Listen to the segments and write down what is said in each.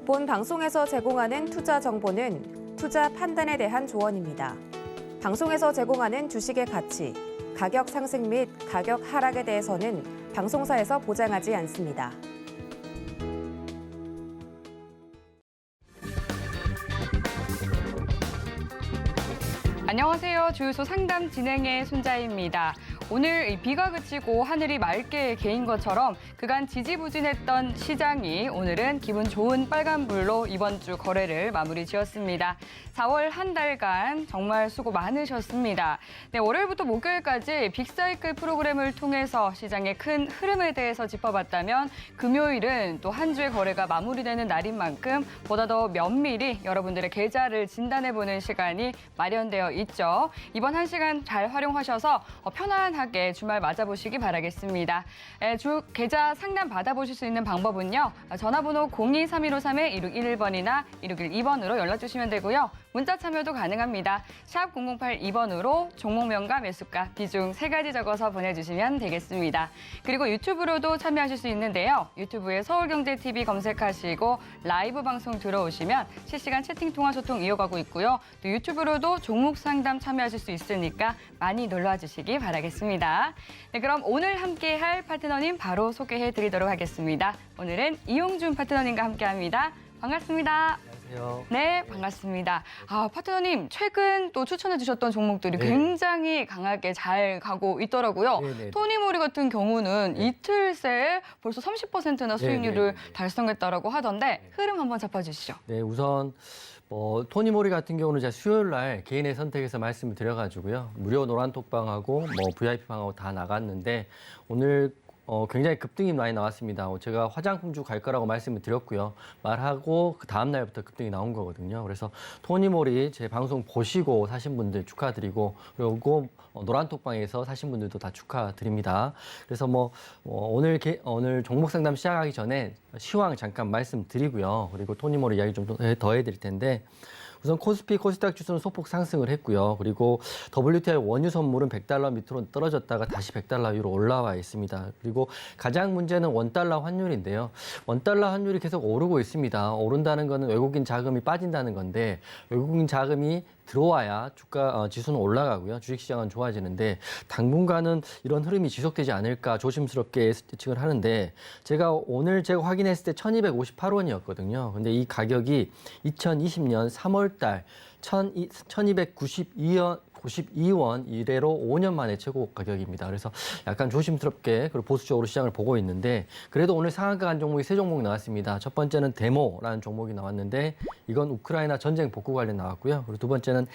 본 방송에서 제공하는 투자 정보는 투자 판단에 대한 조언입니다. 방송에서 제공하는 주식의 가치, 가격 상승 및 가격 하락에 대해서는 방송사에서 보장하지 않습니다. 안녕하세요. 주유소 상담 진행의 손자희입니다. 오늘 비가 그치고 하늘이 맑게 개인 것처럼 그간 지지부진했던 시장이 오늘은 기분 좋은 빨간불로 이번 주 거래를 마무리 지었습니다. 4월 한 달간 정말 수고 많으셨습니다. 네, 월요일부터 목요일까지 빅사이클 프로그램을 통해서 시장의 큰 흐름에 대해서 짚어봤다면 금요일은 또 한 주의 거래가 마무리되는 날인 만큼 보다 더 면밀히 여러분들의 계좌를 진단해보는 시간이 마련되어 있죠. 이번 한 시간 잘 활용하셔서 편안하게 주말 맞아보시기 바라겠습니다. 주 계좌 상담 받아보실 수 있는 방법은요. 전화번호 023153-1611번이나 1612번으로 연락주시면 되고요. 문자 참여도 가능합니다. 샵 0082번으로 종목명과 매수가, 비중 3가지 적어서 보내주시면 되겠습니다. 그리고 유튜브로도 참여하실 수 있는데요. 유튜브에 서울경제TV 검색하시고 라이브 방송 들어오시면 실시간 채팅 통화 소통 이어가고 있고요. 또 유튜브로도 종목 상담 참여하실 수 있으니까 많이 놀러와 주시기 바라겠습니다. 네, 그럼 오늘 함께할 파트너님 바로 소개해드리도록 하겠습니다. 오늘은 이용준 파트너님과 함께합니다. 반갑습니다. 안녕하세요. 네, 반갑습니다. 파트너님, 최근 또 추천해 주셨던 종목들이 굉장히 강하게 잘 가고 있더라고요. 네네. 토니모리 같은 경우는 이틀 새에 벌써 30%나 수익률을 달성했다라고 하던데 흐름 한번 잡아주시죠. 네, 우선 토니모리 같은 경우는 제가 수요일 날 개인의 선택에서 말씀을 드려가지고요. 무료 노란톡방하고 VIP방하고 다 나갔는데 오늘 굉장히 급등이 많이 나왔습니다. 제가 화장품주 갈 거라고 말씀을 드렸고요. 말하고 그 다음 날부터 급등이 나온 거거든요. 그래서 토니모리 제 방송 보시고 사신 분들 축하드리고 그리고 노란톡방에서 사신 분들도 다 축하드립니다. 그래서 오늘 종목 상담 시작하기 전에 시황 잠깐 말씀드리고요. 그리고 토니모리 이야기 좀 더 해드릴 텐데 우선 코스피, 코스닥 지수는 소폭 상승을 했고요. 그리고 WTI 원유 선물은 $100 밑으로 떨어졌다가 다시 $100 위로 올라와 있습니다. 그리고 가장 문제는 원달러 환율인데요. 원달러 환율이 계속 오르고 있습니다. 오른다는 거는 외국인 자금이 빠진다는 건데 외국인 자금이 들어와야 지수는 올라가고요. 주식시장은 좋아지는데 당분간은 이런 흐름이 지속되지 않을까 조심스럽게 예측을 하는데 오늘 제가 확인했을 때 1258원이었거든요. 근데 이 가격이 2020년 3월 달 1292원 이래로 5년 만에 최고 가격입니다. 그래서 약간 조심스럽게 그리고 보수적으로 시장을 보고 있는데 그래도 오늘 상한가 간 종목이 3종목 나왔습니다. 첫 번째는 데모라는 종목이 나왔는데 이건 우크라이나 전쟁 복구 관련 나왔고요. 그리고 두 번째는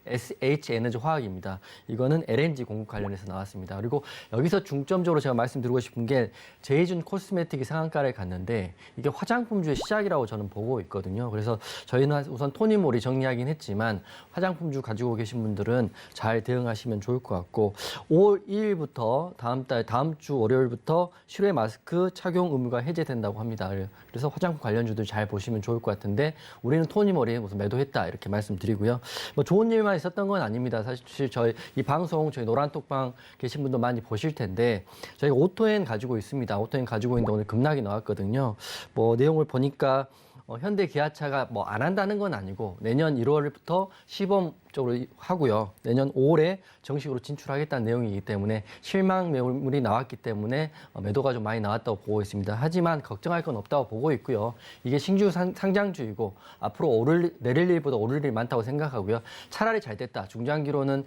SH 에너지 화학입니다. 이거는 LNG 공급 관련해서 나왔습니다. 그리고 여기서 중점적으로 제가 말씀드리고 싶은 게 제이준 코스메틱이 상한가를 갔는데 이게 화장품주의 시작이라고 저는 보고 있거든요. 그래서 저희는 우선 토니모리 정리하긴 했지만 화장품주 가지고 계신 분들은 잘 대응하시면 좋을 것 같고 5월 2일부터 다음 주 월요일부터 실외 마스크 착용 의무가 해제된다고 합니다. 그래서 화장품 관련주들 잘 보시면 좋을 것 같은데 우리는 토니모리 무슨 매도했다 이렇게 말씀드리고요. 좋은 일만 있었던 건 아닙니다. 사실 저희 이 방송 저희 노란톡방 계신 분도 많이 보실 텐데 저희가 오토엔 가지고 있습니다. 오토엔 가지고 있는데 오늘 급락이 나왔거든요. 내용을 보니까 현대 기아차가 안 한다는 건 아니고 내년 1월부터 시범 쪽으로 하고요. 내년 5월에 정식으로 진출하겠다는 내용이기 때문에 실망 매물이 나왔기 때문에 매도가 좀 많이 나왔다고 보고 있습니다. 하지만 걱정할 건 없다고 보고 있고요. 이게 신규 상장주이고 앞으로 내릴 일보다 오를 일이 많다고 생각하고요. 차라리 잘 됐다. 중장기로는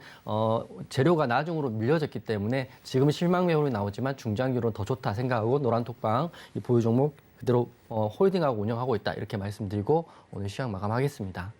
재료가 나중으로 밀려졌기 때문에 지금 실망 매물이 나오지만 중장기로는 더 좋다 생각하고 노란톡방 이 보유 종목 그대로 홀딩하고 운영하고 있다 이렇게 말씀드리고 오늘 시황 마감하겠습니다.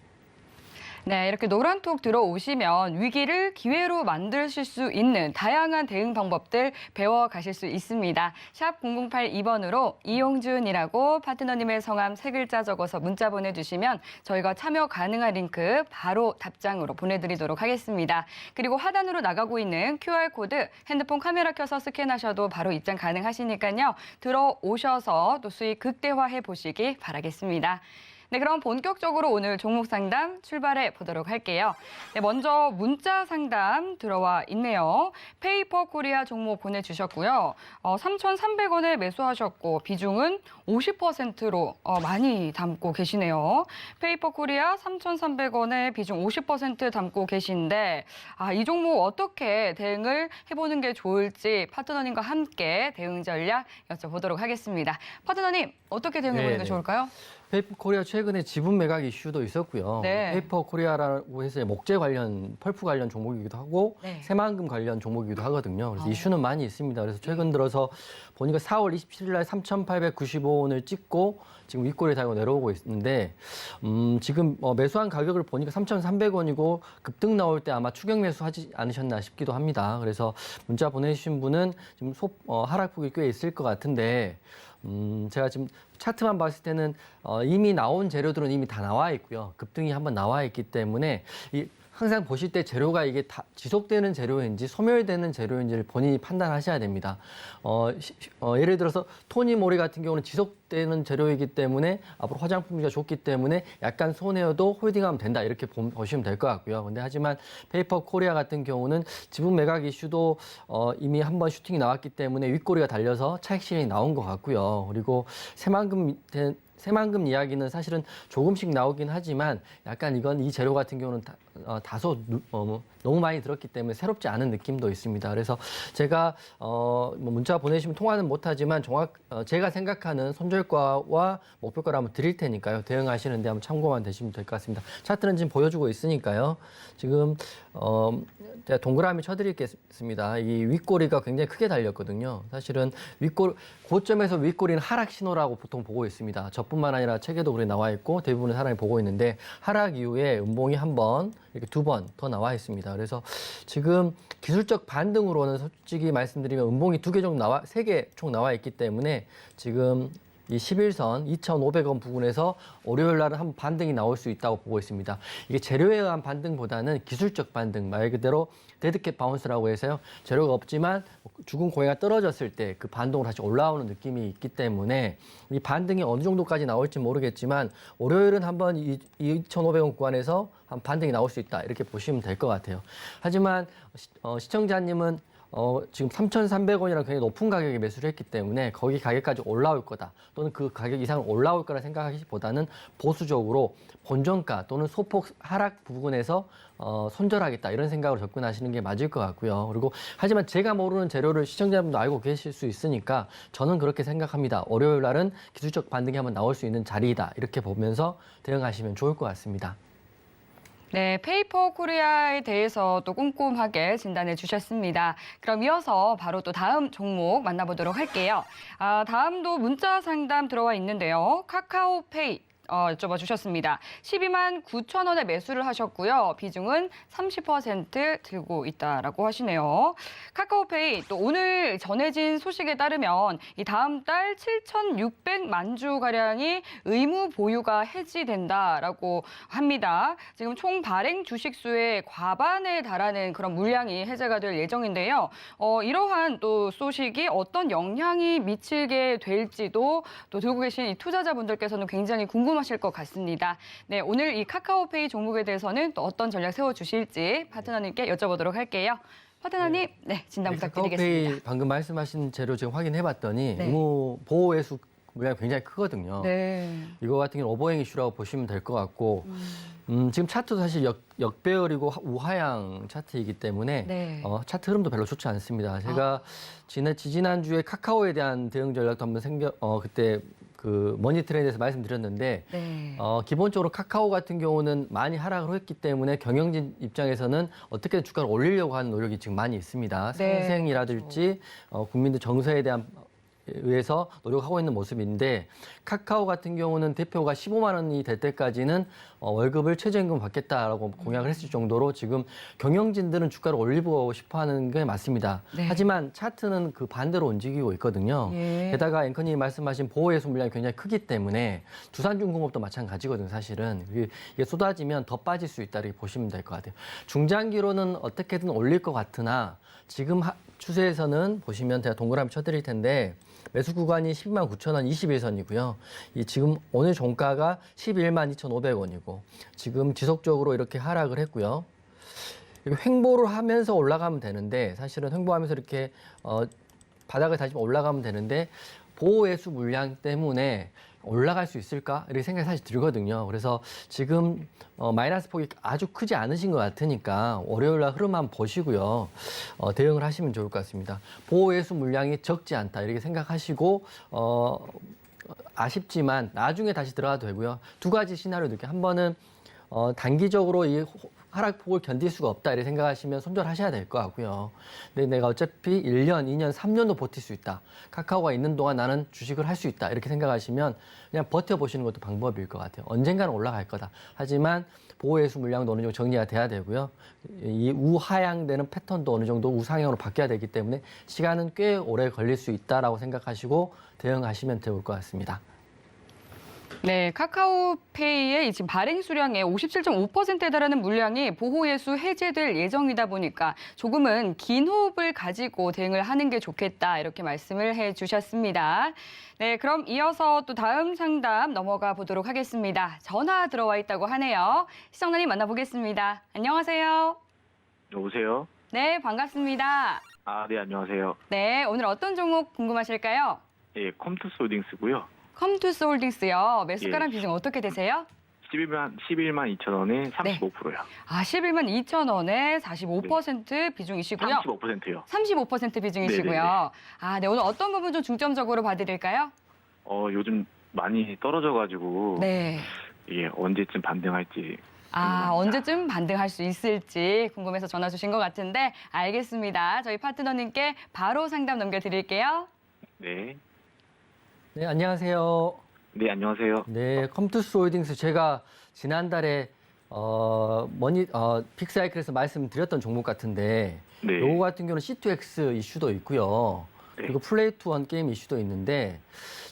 네, 이렇게 노란톡 들어오시면 위기를 기회로 만드실 수 있는 다양한 대응 방법들 배워가실 수 있습니다. 샵 0082번으로 이용준이라고 파트너님의 성함 3글자 적어서 문자 보내주시면 저희가 참여 가능한 링크 바로 답장으로 보내드리도록 하겠습니다. 그리고 하단으로 나가고 있는 QR코드 핸드폰 카메라 켜서 스캔하셔도 바로 입장 가능하시니까요. 들어오셔서 또 수익 극대화해 보시기 바라겠습니다. 네, 그럼 본격적으로 오늘 종목 상담 출발해 보도록 할게요. 네, 먼저 문자 상담 들어와 있네요. 페이퍼 코리아 종목 보내주셨고요. 3,300원에 매수하셨고 비중은 50%로 많이 담고 계시네요. 페이퍼 코리아 3,300원에 비중 50% 담고 계신데 이 종목 어떻게 대응을 해보는 게 좋을지 파트너님과 함께 대응 전략 여쭤보도록 하겠습니다. 파트너님, 어떻게 대응해보는 게 좋을까요? 페이퍼 코리아 최근에 지분 매각 이슈도 있었고요. 네. 페이퍼 코리아라고 해서 목재 관련, 펄프 관련 종목이기도 하고 네. 새만금 관련 종목이기도 하거든요. 그래서 이슈는 많이 있습니다. 그래서 최근 들어서 보니까 4월 27일 날 3,895원을 찍고 지금 윗꼬리에 달고 내려오고 있는데 지금 매수한 가격을 보니까 3,300원이고 급등 나올 때 아마 추격 매수하지 않으셨나 싶기도 합니다. 그래서 문자 보내주신 분은 지금 하락폭이 꽤 있을 것 같은데 제가 지금 차트만 봤을 때는 이미 나온 재료들은 이미 다 나와 있고요. 급등이 한번 나와 있기 때문에 항상 보실 때 재료가 이게 다 지속되는 재료인지 소멸되는 재료인지를 본인이 판단하셔야 됩니다. 예를 들어서 토니모리 같은 경우는 지속되는 재료이기 때문에 앞으로 화장품이 좋기 때문에 약간 손해여도 홀딩하면 된다 이렇게 보시면 될 것 같고요. 근데 하지만 페이퍼 코리아 같은 경우는 지분 매각 이슈도 이미 한번 슈팅이 나왔기 때문에 윗꼬리가 달려서 차익 실현이 나온 것 같고요. 그리고 새만금 이야기는 사실은 조금씩 나오긴 하지만 약간 이 재료 같은 경우는 다소 너무 많이 들었기 때문에 새롭지 않은 느낌도 있습니다. 그래서 제가 문자 보내시면 통화는 못하지만 제가 생각하는 손절가와 목표가를 한번 드릴 테니까요. 대응하시는데 한번 참고만 되시면 될 것 같습니다. 차트는 지금 보여주고 있으니까요. 지금 제가 동그라미 쳐드리겠습니다. 이 윗꼬리가 굉장히 크게 달렸거든요. 사실은 고점에서 윗꼬리는 하락 신호라고 보통 보고 있습니다. 저뿐만 아니라 책에도 그렇게 나와 있고 대부분의 사람이 보고 있는데 하락 이후에 음봉이 한 번, 이렇게 2번 더 나와 있습니다. 그래서 지금 기술적 반등으로는 솔직히 말씀드리면 음봉이 2개 정도 3개 총 나와 있기 때문에 지금 이 11선 2,500원 부근에서 월요일 날은 한번 반등이 나올 수 있다고 보고 있습니다. 이게 재료에 의한 반등보다는 기술적 반등, 말 그대로 데드캣 바운스라고 해서요. 재료가 없지만 죽은 고기가 떨어졌을 때 그 반동으로 다시 올라오는 느낌이 있기 때문에 이 반등이 어느 정도까지 나올지 모르겠지만 월요일은 한번 2,500원 구간에서 한 반등이 나올 수 있다 이렇게 보시면 될 것 같아요. 하지만 시청자님은 지금 3,300원이라는 굉장히 높은 가격에 매수를 했기 때문에 거기 가격까지 올라올 거다 또는 그 가격 이상으로 올라올 거라 생각하기보다는 보수적으로 본전가 또는 소폭 하락 부분에서 손절하겠다 이런 생각으로 접근하시는 게 맞을 것 같고요. 그리고 하지만 제가 모르는 재료를 시청자분도 알고 계실 수 있으니까 저는 그렇게 생각합니다. 월요일 날은 기술적 반등이 한번 나올 수 있는 자리이다 이렇게 보면서 대응하시면 좋을 것 같습니다. 네, 페이퍼 코리아에 대해서 또 꼼꼼하게 진단해 주셨습니다. 그럼 이어서 바로 또 다음 종목 만나보도록 할게요. 다음도 문자 상담 들어와 있는데요. 카카오페이 여쭤봐 주셨습니다. 12만 9천 원에 매수를 하셨고요. 비중은 30% 들고 있다라고 하시네요. 카카오페이 또 오늘 전해진 소식에 따르면 이 다음 달 7,600만 주 가량이 의무 보유가 해지된다라고 합니다. 지금 총 발행 주식 수의 과반에 달하는 그런 물량이 해제가 될 예정인데요. 이러한 또 소식이 어떤 영향이 미치게 될지도 또 들고 계신 이 투자자분들께서는 굉장히 궁금하실 것 같습니다. 네, 오늘 이 카카오페이 종목에 대해서는 또 어떤 전략 세워주실지 파트너님께 여쭤보도록 할게요. 파트너님, 네, 진단 부탁드리겠습니다. 카카오페이 방금 말씀하신 재료 지금 확인해봤더니 네. 의무 보호 회수 물량이 굉장히 크거든요. 네. 이거 같은 경우는 오버행 이슈라고 보시면 될 것 같고 지금 차트도 사실 역배열이고 우하향 차트이기 때문에 네. 차트 흐름도 별로 좋지 않습니다. 제가 지지난주에 카카오에 대한 대응 전략도 한번 그때 그 머니 트렌드에서 말씀드렸는데 네. 기본적으로 카카오 같은 경우는 많이 하락을 했기 때문에 경영진 입장에서는 어떻게든 주가를 올리려고 하는 노력이 지금 많이 있습니다. 네. 상생이라든지 국민들 정서에 대한 의해서 노력하고 있는 모습인데 카카오 같은 경우는 대표가 15만 원이 될 때까지는 월급을 최저임금 받겠다라고 공약을 했을 정도로 지금 경영진들은 주가를 올리고 싶어하는 게 맞습니다. 네. 하지만 차트는 그 반대로 움직이고 있거든요. 예. 게다가 앵커님이 말씀하신 보호예수 물량이 굉장히 크기 때문에 두산중공업도 마찬가지거든요. 사실은 이게 쏟아지면 더 빠질 수 있다 이렇게 보시면 될 것 같아요. 중장기로는 어떻게든 올릴 것 같으나 지금 추세에서는 보시면 제가 동그라미 쳐드릴 텐데 매수 구간이 12만 9천 원 21선이고요. 이 지금 오늘 종가가 11만 2,500원이고 지금 지속적으로 이렇게 하락을 했고요. 횡보를 하면서 올라가면 되는데 사실은 횡보하면서 이렇게 바닥을 다시 올라가면 되는데 보호회수 물량 때문에 올라갈 수 있을까? 이렇게 생각이 사실 들거든요. 그래서 지금 마이너스 폭이 아주 크지 않으신 것 같으니까 월요일날 흐름 한번 보시고요. 대응을 하시면 좋을 것 같습니다. 보호회수 물량이 적지 않다 이렇게 생각하시고 아쉽지만 나중에 다시 들어가도 되고요. 두 가지 시나리오도 이렇게 한 번은 단기적으로 이 하락폭을 견딜 수가 없다 이렇게 생각하시면 손절하셔야 될 것 같고요. 근데 내가 어차피 1년, 2년, 3년도 버틸 수 있다. 카카오가 있는 동안 나는 주식을 할 수 있다. 이렇게 생각하시면 그냥 버텨보시는 것도 방법일 것 같아요. 언젠가는 올라갈 거다. 하지만 보호회수 물량도 어느 정도 정리가 돼야 되고요. 이 우하향되는 패턴도 어느 정도 우상향으로 바뀌어야 되기 때문에 시간은 꽤 오래 걸릴 수 있다라고 생각하시고 대응하시면 좋을 것 같습니다. 네, 카카오페이의 지금 발행 수량의 57.5%에 달하는 물량이 보호예수 해제될 예정이다 보니까 조금은 긴 호흡을 가지고 대응을 하는 게 좋겠다 이렇게 말씀을 해주셨습니다. 네, 그럼 이어서 또 다음 상담 넘어가 보도록 하겠습니다. 전화 들어와 있다고 하네요. 시청자님 만나보겠습니다. 안녕하세요. 여보세요? 네, 반갑습니다. 네, 안녕하세요. 네, 오늘 어떤 종목 궁금하실까요? 예, 컴투스 홀딩스고요. 컴투스 홀딩스요. 매수가랑 예. 비중 어떻게 되세요? 11만 2천원에 35%요. 11만 2천 원에 45% 비중이시고요. 35%요. 35% 비중이시고요. 네, 오늘 어떤 부분 좀 중점적으로 봐드릴까요? 요즘 많이 떨어져가지고 네. 이게 언제쯤 반등할지 궁금합니다. 언제쯤 반등할 수 있을지 궁금해서 전화 주신 것 같은데 알겠습니다. 저희 파트너님께 바로 상담 넘겨드릴게요. 네. 네, 안녕하세요. 네, 안녕하세요. 네, 컴투스 홀딩스 제가 지난달에 빅사이클에서 말씀드렸던 종목 같은데 네. 요거 같은 경우는 C2X 이슈도 있고요. 네. 그리고 플레이 투 원 게임 이슈도 있는데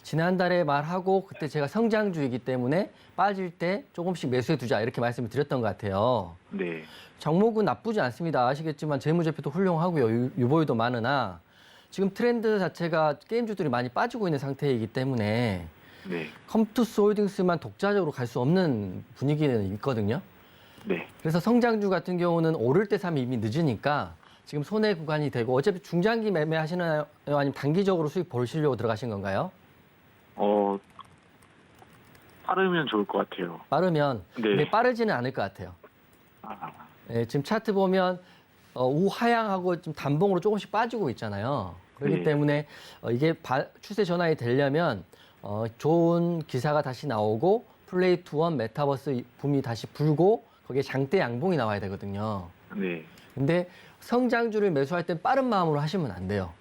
지난달에 말하고 그때 제가 성장주이기 때문에 빠질 때 조금씩 매수해 두자 이렇게 말씀을 드렸던 것 같아요. 네. 종목은 나쁘지 않습니다. 아시겠지만 재무제표도 훌륭하고요. 유보율도 많으나 지금 트렌드 자체가 게임주들이 많이 빠지고 있는 상태이기 때문에 네. 컴투스 홀딩스만 독자적으로 갈 수 없는 분위기는 있거든요. 네. 그래서 성장주 같은 경우는 오를 때 사면 이미 늦으니까 지금 손해 구간이 되고 어차피 중장기 매매하시나요? 아니면 단기적으로 수익 보시려고 들어가신 건가요? 빠르면 좋을 것 같아요. 빠르면 네. 근데 빠르지는 않을 것 같아요. 네, 지금 차트 보면 우하향하고 좀 단봉으로 조금씩 빠지고 있잖아요. 그렇기 네. 때문에 이게 추세 전환이 되려면 좋은 기사가 다시 나오고 플레이 투 원 메타버스 붐이 다시 불고 거기에 장대 양봉이 나와야 되거든요. 네. 근데 성장주를 매수할 땐 빠른 마음으로 하시면 안 돼요.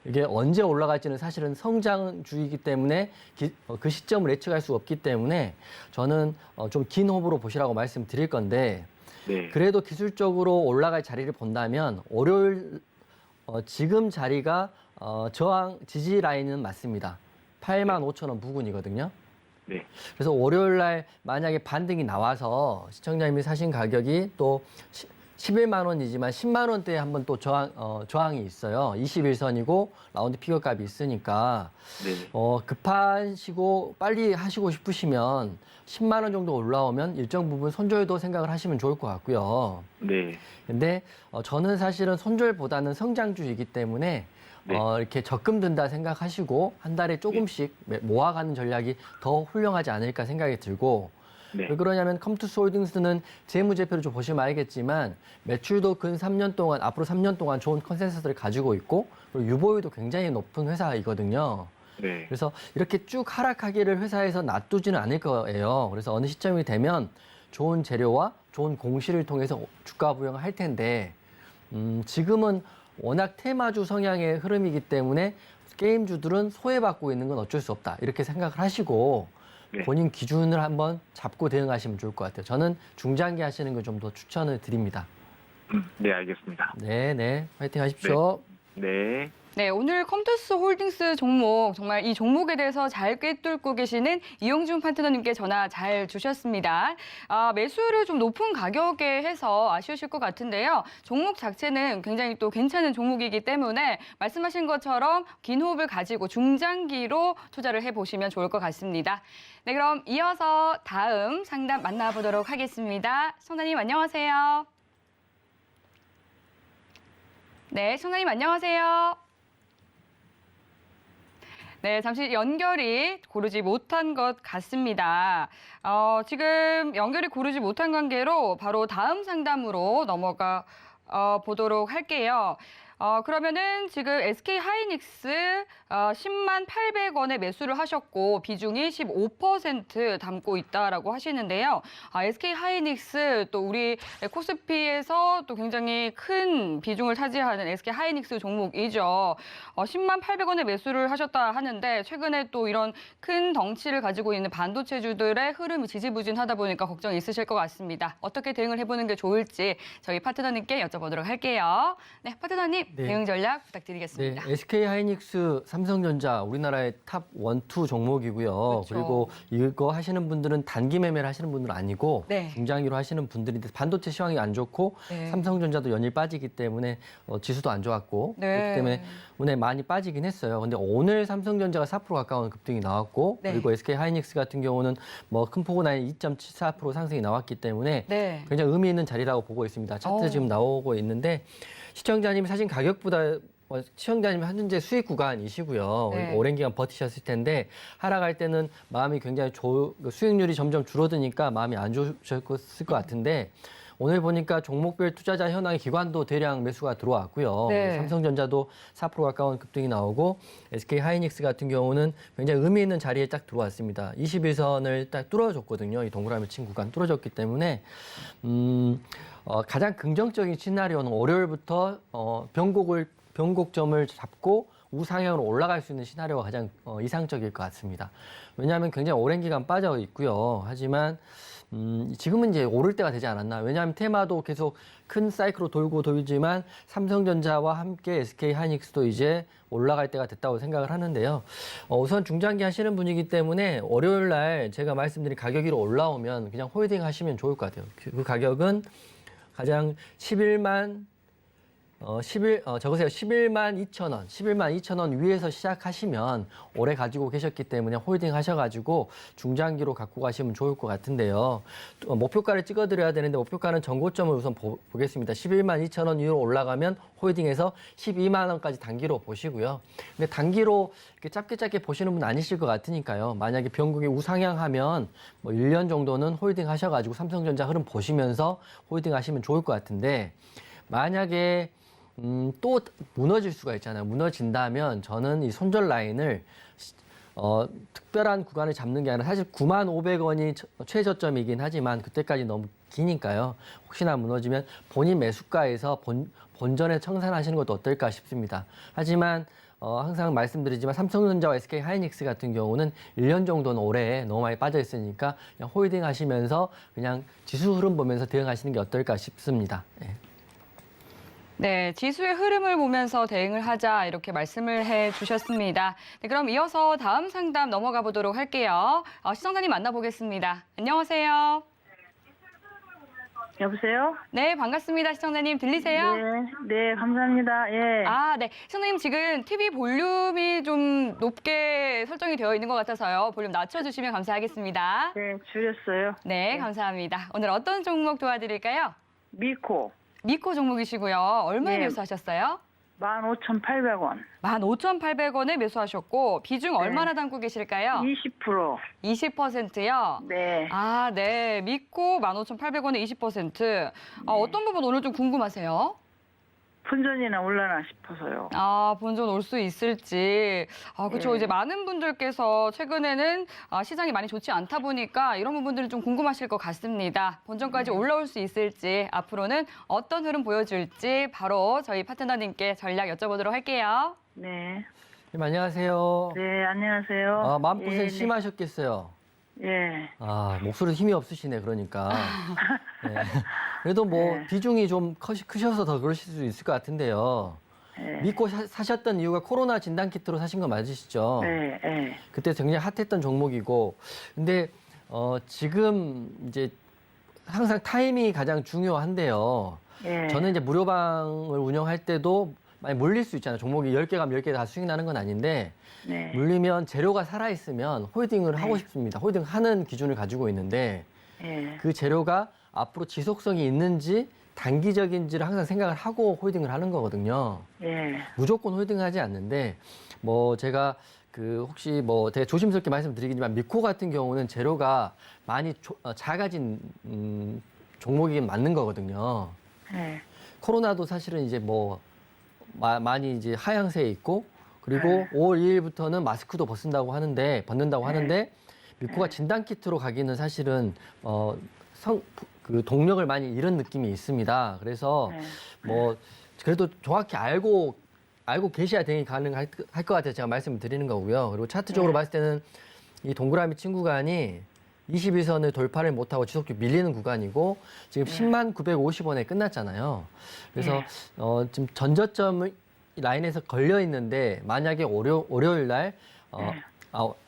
이게 언제 올라갈지는 사실은 성장주이기 때문에 그 시점을 예측할 수 없기 때문에 저는 좀 긴 호흡으로 보시라고 말씀드릴 건데 네. 그래도 기술적으로 올라갈 자리를 본다면 월요일 지금 자리가 저항 지지 라인은 맞습니다. 8만 5천 원 부근이거든요. 네. 그래서 월요일 날 만약에 반등이 나와서 시청자님이 사신 가격이 또 11만 원이지만 10만 원대에 한번 또 저항이 있어요. 21선이고 라운드 피겨 값이 있으니까 네. 급하시고 빨리 하시고 싶으시면 10만 원 정도 올라오면 일정 부분 손절도 생각을 하시면 좋을 것 같고요. 네. 근데 저는 사실은 손절보다는 성장주이기 때문에 네. 이렇게 적금 든다 생각하시고 한 달에 조금씩 모아가는 전략이 더 훌륭하지 않을까 생각이 들고 네. 왜 그러냐면 컴투스 홀딩스는 재무제표를 좀 보시면 알겠지만 매출도 근 3년 동안 앞으로 3년 동안 좋은 컨센서스를 가지고 있고 그리고 유보율도 굉장히 높은 회사이거든요. 네. 그래서 이렇게 쭉 하락하기를 회사에서 놔두지는 않을 거예요. 그래서 어느 시점이 되면 좋은 재료와 좋은 공시를 통해서 주가 부양을 할 텐데 지금은 워낙 테마주 성향의 흐름이기 때문에 게임주들은 소외받고 있는 건 어쩔 수 없다. 이렇게 생각을 하시고 네. 본인 기준을 한번 잡고 대응하시면 좋을 것 같아요. 저는 중장기 하시는 걸 좀 더 추천을 드립니다. 네, 알겠습니다. 네, 화이팅 하십시오. 네. 네, 오늘 컴투스 홀딩스 종목, 정말 이 종목에 대해서 잘 꿰뚫고 계시는 이용준 파트너님께 전화 잘 주셨습니다. 매수를 좀 높은 가격에 해서 아쉬우실 것 같은데요. 종목 자체는 굉장히 또 괜찮은 종목이기 때문에 말씀하신 것처럼 긴 호흡을 가지고 중장기로 투자를 해보시면 좋을 것 같습니다. 네, 그럼 이어서 다음 상담 만나보도록 하겠습니다. 시청자님 안녕하세요. 네, 시청자님 안녕하세요. 네, 잠시 연결이 고르지 못한 것 같습니다. 지금 연결이 고르지 못한 관계로 바로 다음 상담으로 넘어가 보도록 할게요. 그러면은 지금 SK 하이닉스 10만 800원에 매수를 하셨고 비중이 15% 담고 있다라고 하시는데요. SK 하이닉스 또 우리 코스피에서 또 굉장히 큰 비중을 차지하는 SK 하이닉스 종목이죠. 10만 800원에 매수를 하셨다 하는데 최근에 또 이런 큰 덩치를 가지고 있는 반도체주들의 흐름이 지지부진하다 보니까 걱정이 있으실 것 같습니다. 어떻게 대응을 해보는 게 좋을지 저희 파트너님께 여쭤보도록 할게요. 네, 파트너님. 네. 대응 전략 부탁드리겠습니다. 네, SK 하이닉스, 삼성전자 우리나라의 탑 1, 2 종목이고요. 그렇죠. 그리고 이거 하시는 분들은 단기 매매를 하시는 분들은 아니고 네. 중장기로 하시는 분들인데 반도체 시황이 안 좋고 네. 삼성전자도 연일 빠지기 때문에 지수도 안 좋았고 네. 그렇기 때문에 오늘 많이 빠지긴 했어요. 근데 오늘 삼성전자가 4% 가까운 급등이 나왔고 네. 그리고 SK 하이닉스 같은 경우는 뭐 큰 폭은 아닌 2.74% 상승이 나왔기 때문에 네. 굉장히 의미 있는 자리라고 보고 있습니다. 차트 오. 지금 나오고 있는데 시청자님이 사실 가격보다 시청자님 현재 수익 구간이시고요. 네. 오랜 기간 버티셨을 텐데 하락할 때는 마음이 굉장히 수익률이 점점 줄어드니까 마음이 안 좋으셨을 것 같은데 오늘 보니까 종목별 투자자 현황의 기관도 대량 매수가 들어왔고요. 네. 삼성전자도 4% 가까운 급등이 나오고 SK 하이닉스 같은 경우는 굉장히 의미 있는 자리에 딱 들어왔습니다. 21선을 딱 뚫어줬거든요. 이 동그라미 친 구간 뚫어줬기 때문에 가장 긍정적인 시나리오는 월요일부터 변곡점을 잡고 우상향으로 올라갈 수 있는 시나리오가 가장 이상적일 것 같습니다. 왜냐하면 굉장히 오랜 기간 빠져 있고요. 하지만 지금은 이제 오를 때가 되지 않았나. 왜냐하면 테마도 계속 큰 사이클로 돌지만 삼성전자와 함께 SK 하이닉스도 이제 올라갈 때가 됐다고 생각을 하는데요. 우선 중장기 하시는 분이기 때문에 월요일 날 제가 말씀드린 가격 위로 올라오면 그냥 홀딩 하시면 좋을 것 같아요. 그 가격은 가장 11만 2,000원, 11만 2,000원 위에서 시작하시면 오래 가지고 계셨기 때문에 홀딩 하셔가지고 중장기로 갖고 가시면 좋을 것 같은데요. 목표가를 찍어드려야 되는데 목표가는 전고점을 우선 보겠습니다. 11만 2,000원 위로 올라가면 홀딩해서 12만 원까지 단기로 보시고요. 근데 단기로 이렇게 짧게 보시는 분 아니실 것 같으니까요. 만약에 변곡이 우상향하면 뭐 1년 정도는 홀딩 하셔가지고 삼성전자 흐름 보시면서 홀딩 하시면 좋을 것 같은데 만약에 또 무너질 수가 있잖아요. 무너진다면 저는 이 손절 라인을 특별한 구간을 잡는 게 아니라 사실 95,500원이 최저점이긴 하지만 그때까지 너무 기니까요. 혹시나 무너지면 본인 매수가에서 본전에 청산하시는 것도 어떨까 싶습니다. 하지만 항상 말씀드리지만 삼성전자와 SK 하이닉스 같은 경우는 1년 정도는 올해 너무 많이 빠져 있으니까 그냥 홀딩 하시면서 그냥 지수 흐름 보면서 대응하시는 게 어떨까 싶습니다. 네. 네, 지수의 흐름을 보면서 대응을 하자 이렇게 말씀을 해주셨습니다. 네, 그럼 이어서 다음 상담 넘어가 보도록 할게요. 시청자님 만나보겠습니다. 안녕하세요. 여보세요? 네, 반갑습니다. 시청자님 들리세요? 네, 감사합니다. 예. 네. 시청자님 지금 TV 볼륨이 좀 높게 설정이 되어 있는 것 같아서요. 볼륨 낮춰주시면 감사하겠습니다. 네, 줄였어요. 네, 감사합니다. 오늘 어떤 종목 도와드릴까요? 미코 미코 종목이시고요. 얼마에 네. 매수하셨어요? 15,800원. 15,800원에 매수하셨고 비중 얼마나 담고 계실까요? 20%. 20%요? 네. 네. 믿고 15,800원에 20%. 어떤 부분 오늘 좀 궁금하세요? 분전이나 올라나 싶어서요. 본전 올 수 있을지. 그렇죠. 네. 이제 많은 분들께서 최근에는 시장이 많이 좋지 않다 보니까 이런 부분들이 좀 궁금하실 것 같습니다. 본전까지 올라올 수 있을지, 앞으로는 어떤 흐름 보여줄지 바로 저희 파트너님께 전략 여쭤보도록 할게요. 네. 안녕하세요. 네, 안녕하세요. 마음고생 예, 심하셨겠어요. 예. 목소리 힘이 없으시네, 그러니까. 네. 그래도 뭐 네. 비중이 좀 크셔서 더 그러실 수 있을 것 같은데요. 네. 믿고 사셨던 이유가 코로나 진단키트로 사신 거 맞으시죠? 네, 네. 그때 굉장히 핫했던 종목이고, 근데 지금 이제 항상 타이밍이 가장 중요한데요. 예. 저는 이제 무료방을 운영할 때도 많이 물릴 수 있잖아요. 종목이 10개 가면 10개 다 수익 나는 건 아닌데, 네. 물리면 재료가 살아있으면 홀딩을 하고 네. 싶습니다. 홀딩하는 기준을 가지고 있는데, 예. 그 재료가 앞으로 지속성이 있는지 단기적인지를 항상 생각을 하고 홀딩을 하는 거거든요. 예. 무조건 홀딩하지 않는데, 뭐 제가 혹시 뭐 되게 조심스럽게 말씀드리겠지만 미코 같은 경우는 재료가 많이 작아진 종목이긴 맞는 거거든요. 예. 코로나도 사실은 이제 뭐 많이 이제 하향세에 있고, 그리고 네. 5월 2일부터는 마스크도 벗는다고 네. 하는데 미코가 진단키트로 가기는 사실은 그 동력을 많이 잃은 느낌이 있습니다. 그래서 네. 뭐 그래도 정확히 알고 계셔야 대응이 가능할 것 같아서 제가 말씀을 드리는 거고요. 그리고 차트적으로 네. 봤을 때는 이 동그라미 친 구간이 21선을 돌파를 못하고 지속적으로 밀리는 구간이고, 지금 네. 10만 950원에 끝났잖아요. 그래서 네. 지금 전저점 라인에서 걸려 있는데, 만약에 월요일 날 네.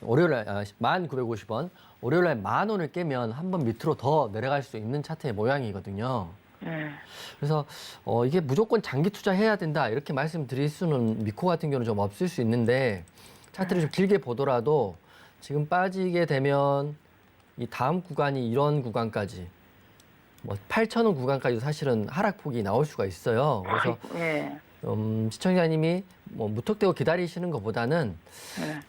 월요일 날 1,950원, 월요일 날 10,000원을 깨면 한번 밑으로 더 내려갈 수 있는 차트의 모양이거든요. 예. 그래서 이게 무조건 장기 투자해야 된다 이렇게 말씀드릴 수는 미코 같은 경우는 좀 없을 수 있는데, 차트를 좀 길게 보더라도 지금 빠지게 되면 이 다음 구간이 이런 구간까지, 뭐 8,000원 구간까지도 사실은 하락폭이 나올 수가 있어요. 그래서 예. 시청자님이 뭐 무턱대고 기다리시는 것보다는 예.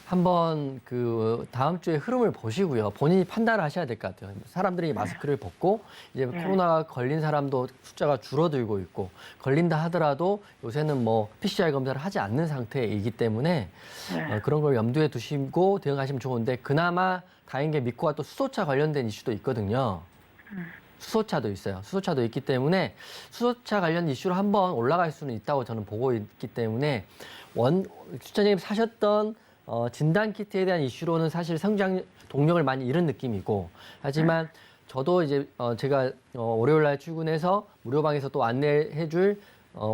한번 그 다음 주에 흐름을 보시고요. 본인이 판단을 하셔야 될 것 같아요. 사람들이 마스크를 벗고 이제 네. 코로나 걸린 사람도 숫자가 줄어들고 있고, 걸린다 하더라도 요새는 뭐 PCR 검사를 하지 않는 상태이기 때문에 네. 그런 걸 염두에 두시고 대응하시면 좋은데, 그나마 다행인 게 미코가 또 수소차 관련된 이슈도 있거든요. 수소차도 있어요. 수소차도 있기 때문에 수소차 관련 이슈로 한번 올라갈 수는 있다고 저는 보고 있기 때문에, 시청자님 사셨던 진단키트에 대한 이슈로는 사실 성장 동력을 많이 잃은 느낌이고, 하지만 저도 이제 제가 월요일 날 출근해서 무료방에서 또 안내해줄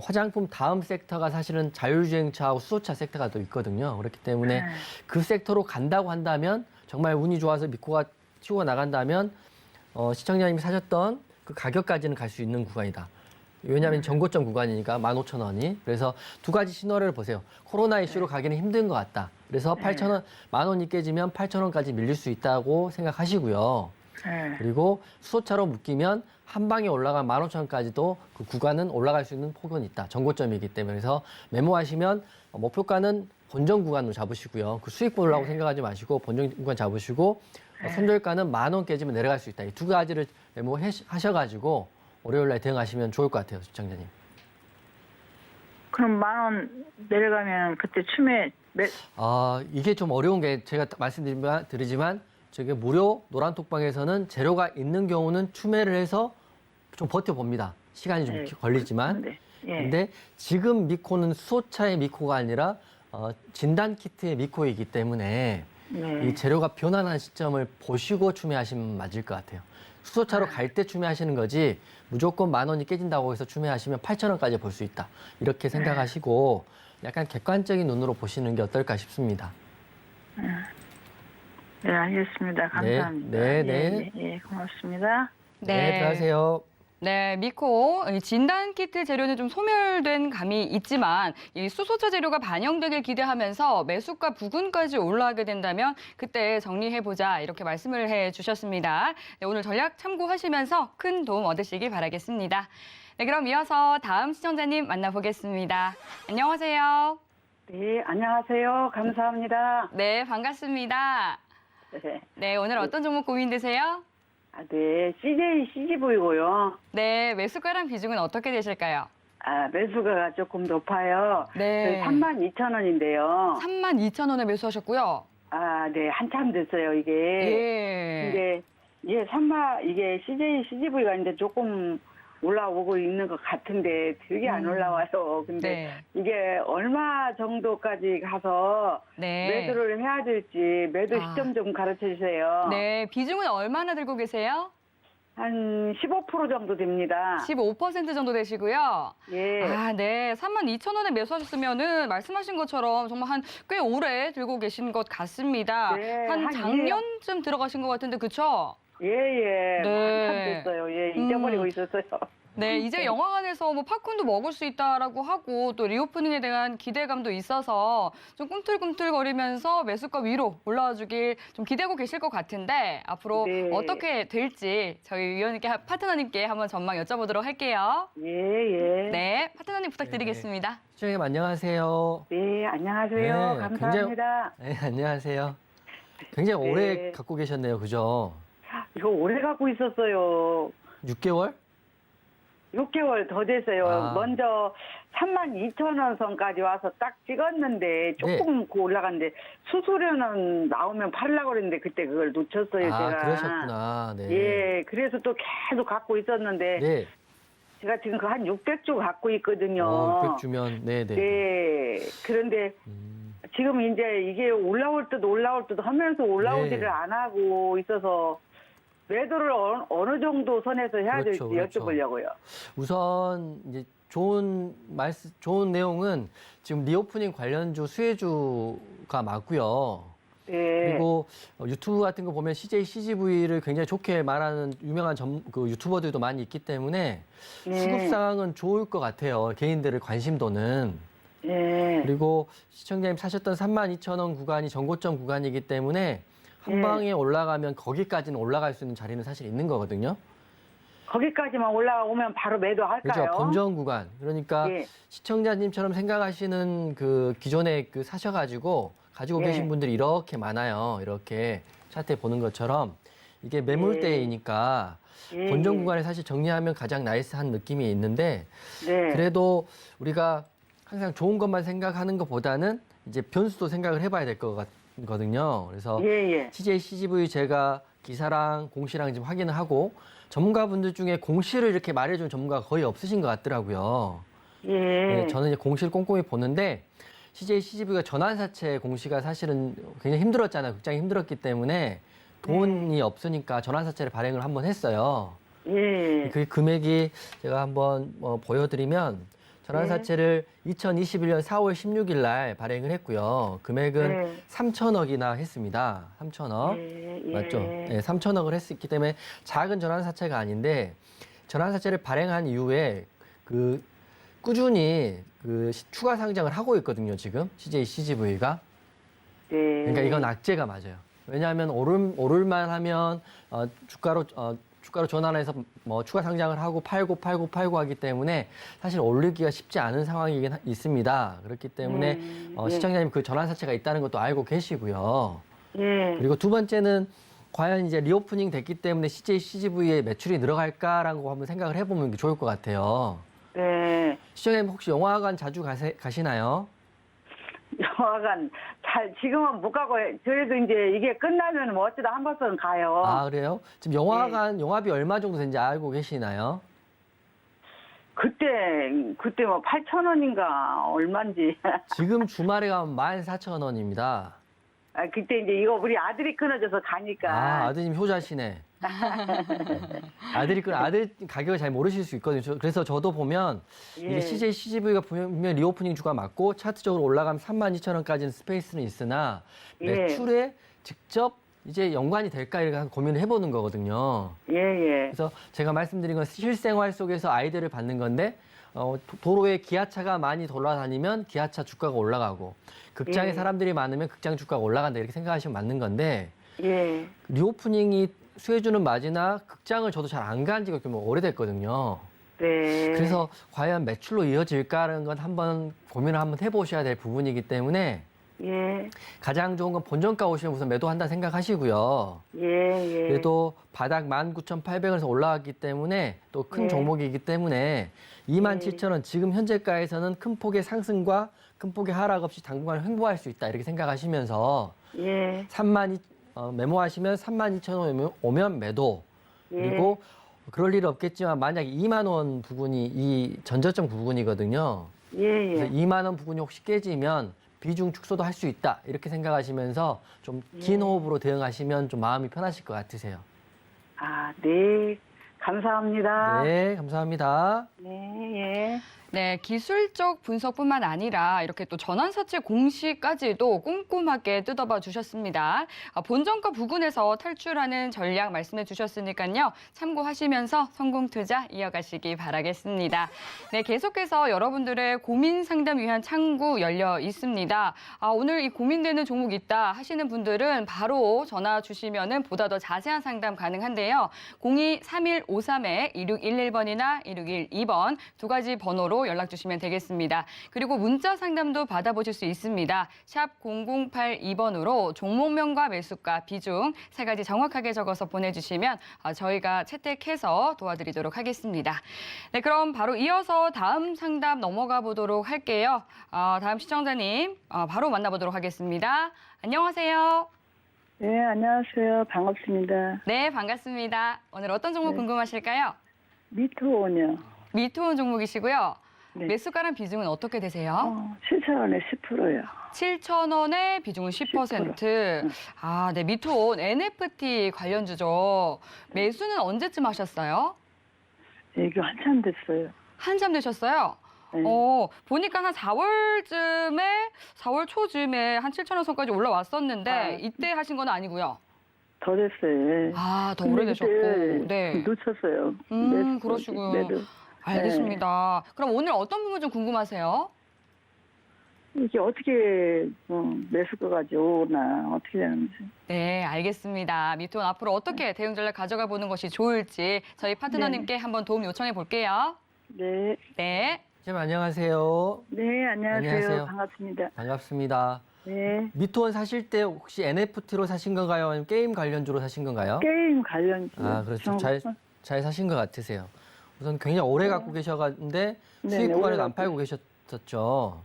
화장품 다음 섹터가 사실은 자율주행차하고 수소차 섹터가 또 있거든요. 그렇기 때문에 네. 그 섹터로 간다고 한다면, 정말 운이 좋아서 미코가 치고 나간다면 시청자님이 사셨던 그 가격까지는 갈 수 있는 구간이다. 왜냐하면 전고점 구간이니까 15,000원이. 그래서 두 가지 시너리를 보세요. 코로나 이슈로 가기는 힘든 것 같다. 그래서 8,000원, 10,000원이 깨지면 8,000원까지 밀릴 수 있다고 생각하시고요. 예. 그리고 수소차로 묶이면 한 방에 올라간 15,000원까지도 그 구간은 올라갈 수 있는 폭은 있다. 전고점이기 때문에. 그래서 메모하시면 목표가는 본전 구간으로 잡으시고요. 그 수익 보려고 생각하지 마시고 본전 구간 잡으시고, 손절가는 10,000원 깨지면 내려갈 수 있다. 이 두 가지를 메모하셔가지고 월요일 날 대응하시면 좋을 것 같아요, 시청자님. 그럼 10,000원 내려가면 그때 이게 좀 어려운 게, 제가 말씀드리지만 저게 무료 노란톡방에서는 재료가 있는 경우는 추매를 해서 좀 버텨봅니다. 시간이 좀 네. 걸리지만. 네. 예. 근데 지금 미코는 수소차의 미코가 아니라 진단키트의 미코이기 때문에 네. 이 재료가 변환한 시점을 보시고 추매하시면 맞을 것 같아요. 수소차로 갈 때 추매하시는 거지, 무조건 10,000원이 깨진다고 해서 추매하시면 8,000원까지 볼 수 있다. 이렇게 생각하시고 약간 객관적인 눈으로 보시는 게 어떨까 싶습니다. 네, 알겠습니다. 감사합니다. 네, 네. 예, 고맙습니다. 네, 들어가세요. 네, 미코 이 진단키트 재료는 좀 소멸된 감이 있지만 이 수소차 재료가 반영되길 기대하면서 매수가 부근까지 올라가게 된다면 그때 정리해보자 이렇게 말씀을 해주셨습니다. 네, 오늘 전략 참고하시면서 큰 도움 얻으시기 바라겠습니다. 네, 그럼 이어서 다음 시청자님 만나보겠습니다. 안녕하세요. 네, 안녕하세요. 감사합니다. 네, 반갑습니다. 네, 네, 오늘 어떤 종목 고민되세요? 네, CGV고요. 네, 매수가랑 비중은 어떻게 되실까요? 매수가 조금 높아요. 네. 32,000원인데요. 32,000원에 매수하셨고요. 네, 한참 됐어요, 이게. 예. 근데, 이게 CGV가 있는데 조금 올라오고 있는 것 같은데 되게 안 올라와요. 근데 네. 이게 얼마 정도까지 가서 네. 매도를 해야 될지 매도 시점 좀 가르쳐 주세요. 네, 비중은 얼마나 들고 계세요? 한 15% 정도 됩니다. 15% 정도 되시고요. 예. 아, 네. 32,000원에 매수하셨으면은 말씀하신 것처럼 정말 한 꽤 오래 들고 계신 것 같습니다. 네, 한 한 작년쯤 들어가신 것 같은데, 그쵸? 예, 예. 네. 한참 됐어요. 예, 잊어버리고 있었어요. 네, 이제 영화관에서 뭐 팝콘도 먹을 수 있다라고 하고 또 리오프닝에 대한 기대감도 있어서 좀 꿈틀꿈틀거리면서 매수가 위로 올라와 주길 좀 기대하고 계실 것 같은데 앞으로 네. 어떻게 될지 저희 위원님께 파트너님께 한번 전망 여쭤보도록 할게요. 예, 예. 네, 파트너님 부탁드리겠습니다. 시청자님 안녕하세요. 네, 안녕하세요. 네, 감사합니다. 네, 안녕하세요. 굉장히 네. 오래 갖고 계셨네요. 그죠? 이거 오래 갖고 있었어요. 6개월? 6개월 더 됐어요. 아. 먼저 32,000원 선까지 와서 딱 찍었는데 조금 올라갔는데 수수료는 나오면 팔려고 그랬는데 그때 그걸 놓쳤어요, 아, 제가. 그러셨구나. 네. 예, 그래서 또 계속 갖고 있었는데 네. 제가 지금 그 한 600주 갖고 있거든요. 600 주면, 네네. 네. 그런데 지금 이제 이게 올라올 듯 하면서 올라오지를 네. 안 하고 있어서 매도를 어느 정도 선에서 해야 그렇죠, 될지 그렇죠. 여쭤보려고요. 우선 이제 좋은 내용은 지금 리오프닝 관련주 수혜주가 맞고요. 네. 그리고 유튜브 같은 거 보면 CJ, CGV를 굉장히 좋게 말하는 유명한 그 유튜버들도 많이 있기 때문에 네. 수급 상황은 좋을 것 같아요. 개인들의 관심도는. 네. 그리고 시청자님 사셨던 32,000원 구간이 전고점 구간이기 때문에 한 네. 방에 올라가면 거기까지는 올라갈 수 있는 자리는 사실 있는 거거든요. 거기까지만 올라오면 바로 매도할까요? 그렇죠. 본전 구간. 그러니까 예. 시청자님처럼 생각하시는 그 기존에 그 사셔가지고 가지고 예. 계신 분들이 이렇게 많아요. 이렇게 차트에 보는 것처럼 이게 매물대이니까 예. 본전 구간에 사실 정리하면 가장 나이스한 느낌이 있는데 네. 그래도 우리가 항상 좋은 것만 생각하는 것보다는 이제 변수도 생각을 해봐야 될 것 같거든요. 그래서 예, 예. CJ, CGV 제가 기사랑 공시랑 지금 확인을 하고 전문가분들 중에 공시를 이렇게 말해주는 전문가가 거의 없으신 것 같더라고요. 예. 네, 저는 이제 공시를 꼼꼼히 보는데 CJ, CGV가 전환사채 공시가 사실은 굉장히 힘들었잖아요. 극장이 힘들었기 때문에 돈이 없으니까 전환사채를 발행을 한번 했어요. 예. 그 금액이 제가 한번 보여드리면 전환사채를 2021년 4월 16일 날 발행을 했고요. 금액은 네. 3천억이나 했습니다. 3천억. 예, 예. 맞죠? 네, 3천억을 했기 때문에 작은 전환사채가 아닌데 전환사채를 발행한 이후에 그 꾸준히 그 추가 상장을 하고 있거든요. 지금 CJ, CGV가. 네. 그러니까 이건 악재가 맞아요. 왜냐하면 오를만 하면 주가로 전환해서 뭐 추가 상장을 하고 팔고 하기 때문에 사실 올리기가 쉽지 않은 상황이긴 있습니다. 그렇기 때문에 예. 시청자님 그 전환사채가 있다는 것도 알고 계시고요. 예. 그리고 두 번째는 과연 이제 리오프닝 됐기 때문에 CJ, CGV의 매출이 늘어갈까라고 한번 생각을 해보면 좋을 것 같아요. 네. 시청자님 혹시 영화관 자주 가시나요? 영화관 지금은 못 가고 그래도 이제 이게 끝나면 뭐 어쩌다 한 번씩은 가요. 아, 그래요? 지금 영화관 영화비 얼마 정도 되는지 알고 계시나요? 그때 뭐 8,000원인가 얼마인지. 지금 주말에 가면 14,000원입니다. 아, 그때 이제 이거 우리 아들이 끊어져서 가니까. 아, 아드님 효자시네. 아들 가격을 잘 모르실 수 있거든요. 그래서 저도 보면 이게 예. CJ, CGV가 분명 리오프닝 주가 맞고 차트적으로 올라가면 32,000원까지는 스페이스는 있으나 예. 매출에 직접 이제 연관이 될까 이렇게 고민을 해보는 거거든요. 예, 예. 그래서 제가 말씀드린 건 실생활 속에서 아이디어를 받는 건데 도로에 기아차가 많이 돌아다니면 기아차 주가가 올라가고 극장에 예. 사람들이 많으면 극장 주가가 올라간다 이렇게 생각하시면 맞는 건데 예. 리오프닝이 수혜주는 맞으나 극장을 저도 잘 안 간 지가 좀 오래됐거든요. 네. 그래서 과연 매출로 이어질까라는 건 한번 고민을 한번 해보셔야 될 부분이기 때문에 예. 가장 좋은 건 본전가 오시면 우선 매도한다 생각하시고요. 예, 예. 그래도 바닥 19,800원에서 올라왔기 때문에 또 큰 네. 종목이기 때문에 27,000원 지금 현재가에서는 큰 폭의 상승과 큰 폭의 하락 없이 당분간 횡보할 수 있다 이렇게 생각하시면서 예. 메모하시면 32,000원 오면 매도 예. 그리고 그럴 일은 없겠지만 만약에 2만 원 부분이 이 전저점 부분이거든요. 예, 그래서 예. 2만 원 부분이 혹시 깨지면 비중 축소도 할 수 있다 이렇게 생각하시면서 좀 긴 호흡으로 대응하시면 좀 마음이 편하실 것 같으세요. 아, 네. 감사합니다. 네, 감사합니다. 네, 예. 네, 기술적 분석뿐만 아니라 이렇게 또 전환사채 공시까지도 꼼꼼하게 뜯어봐 주셨습니다. 본전가 부근에서 탈출하는 전략 말씀해 주셨으니까요. 참고하시면서 성공 투자 이어가시기 바라겠습니다. 네, 계속해서 여러분들의 고민 상담 위한 창구 열려 있습니다. 오늘 이 고민되는 종목 있다 하시는 분들은 바로 전화 주시면은 보다 더 자세한 상담 가능한데요. 02-3153-2611번이나 2612번 두 가지 번호로 연락 주시면 되겠습니다. 그리고 문자 상담도 받아보실 수 있습니다. 샵 0082번으로 종목명과 매수가, 비중 세 가지 정확하게 적어서 보내주시면 저희가 채택해서 도와드리도록 하겠습니다. 네, 그럼 바로 이어서 다음 상담 넘어가 보도록 할게요. 다음 시청자님 바로 만나보도록 하겠습니다. 안녕하세요. 네, 안녕하세요. 반갑습니다. 네, 반갑습니다. 오늘 어떤 종목 네. 궁금하실까요? 미토온이요. 미투온 종목이시고요. 네. 매수가랑 비중은 어떻게 되세요? 7,000원에 10%요. 7,000원에 비중은 10%. 네, 미투온 NFT 관련주죠. 매수는 언제쯤 하셨어요? 이게 한참 됐어요. 한참 되셨어요? 네. 보니까 한 4월 초쯤에 한 7,000원 선까지 올라왔었는데 이때 하신 건 아니고요. 더 됐어요. 더 근데 오래되셨고. 그때 네. 놓쳤어요. 그러시고요. 매도. 알겠습니다. 그럼 오늘 어떤 부분 좀 궁금하세요? 이게 어떻게 매수가가 오나 어떻게 되는지. 네, 알겠습니다. 미투온 앞으로 어떻게 대응 전략 가져가 보는 것이 좋을지 저희 파트너님께 한번 도움 요청해 볼게요. 네. 네. 선생님 안녕하세요. 네, 안녕하세요. 안녕하세요. 반갑습니다. 반갑습니다. 네. 미투온 사실 때 혹시 NFT로 사신 건가요? 아니면 게임 관련주로 사신 건가요? 게임 관련주. 그렇죠. 잘 사신 것 같으세요. 우선 굉장히 오래 갖고 계셔가는데 네, 수익 구간에도 오래 안 팔고 계셨었죠.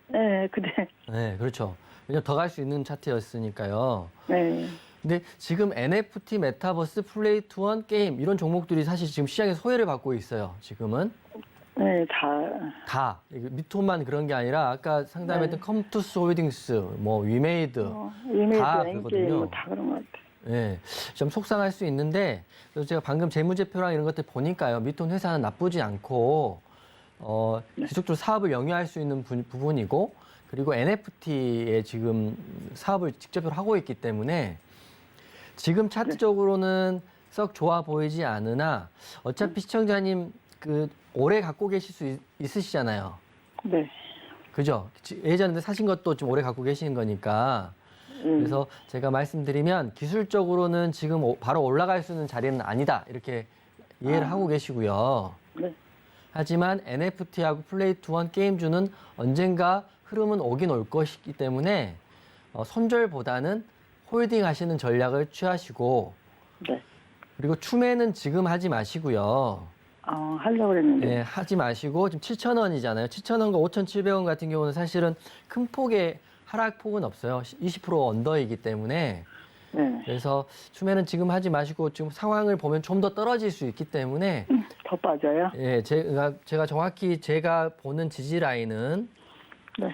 네, 그래. 네, 그렇죠. 왜냐면 더 갈 수 있는 차트였으니까요. 네. 근데 지금 NFT, 메타버스, 플레이 투 원, 게임 이런 종목들이 사실 지금 시장에 소외를 받고 있어요. 지금은 네, 다 미투만 그런 게 아니라 아까 상담했던 네. 컴투스 홀딩스, 뭐 위메이드 이메이지, 다 엔게임 그거든요. 다 그런 것 같아요. 네, 좀 속상할 수 있는데 그래서 제가 방금 재무제표랑 이런 것들 보니까요. 미톤 회사는 나쁘지 않고 지속적으로 사업을 영위할 수 있는 부분이고 그리고 NFT에 지금 사업을 직접적으로 하고 있기 때문에 지금 차트적으로는 썩 좋아 보이지 않으나 어차피 시청자님 오래 갖고 계실 수 있으시잖아요. 네. 그죠? 예전에 사신 것도 좀 오래 갖고 계시는 거니까. 그래서 제가 말씀드리면 기술적으로는 지금 바로 올라갈 수 있는 자리는 아니다. 이렇게 이해를 하고 계시고요. 네. 하지만 NFT하고 플레이 투 원 게임주는 언젠가 흐름은 오긴 올 것이기 때문에 손절보다는 홀딩 하시는 전략을 취하시고 네. 그리고 추매는 지금 하지 마시고요. 하려고 그랬는데. 네, 하지 마시고 지금 7,000원이잖아요. 7,000원과 5,700원 같은 경우는 사실은 큰 폭의 하락폭은 없어요. 20% 언더이기 때문에. 네. 그래서 추매는 지금 하지 마시고 지금 상황을 보면 좀 더 떨어질 수 있기 때문에 더 빠져요? 예, 제가 정확히 제가 보는 지지 라인은 네.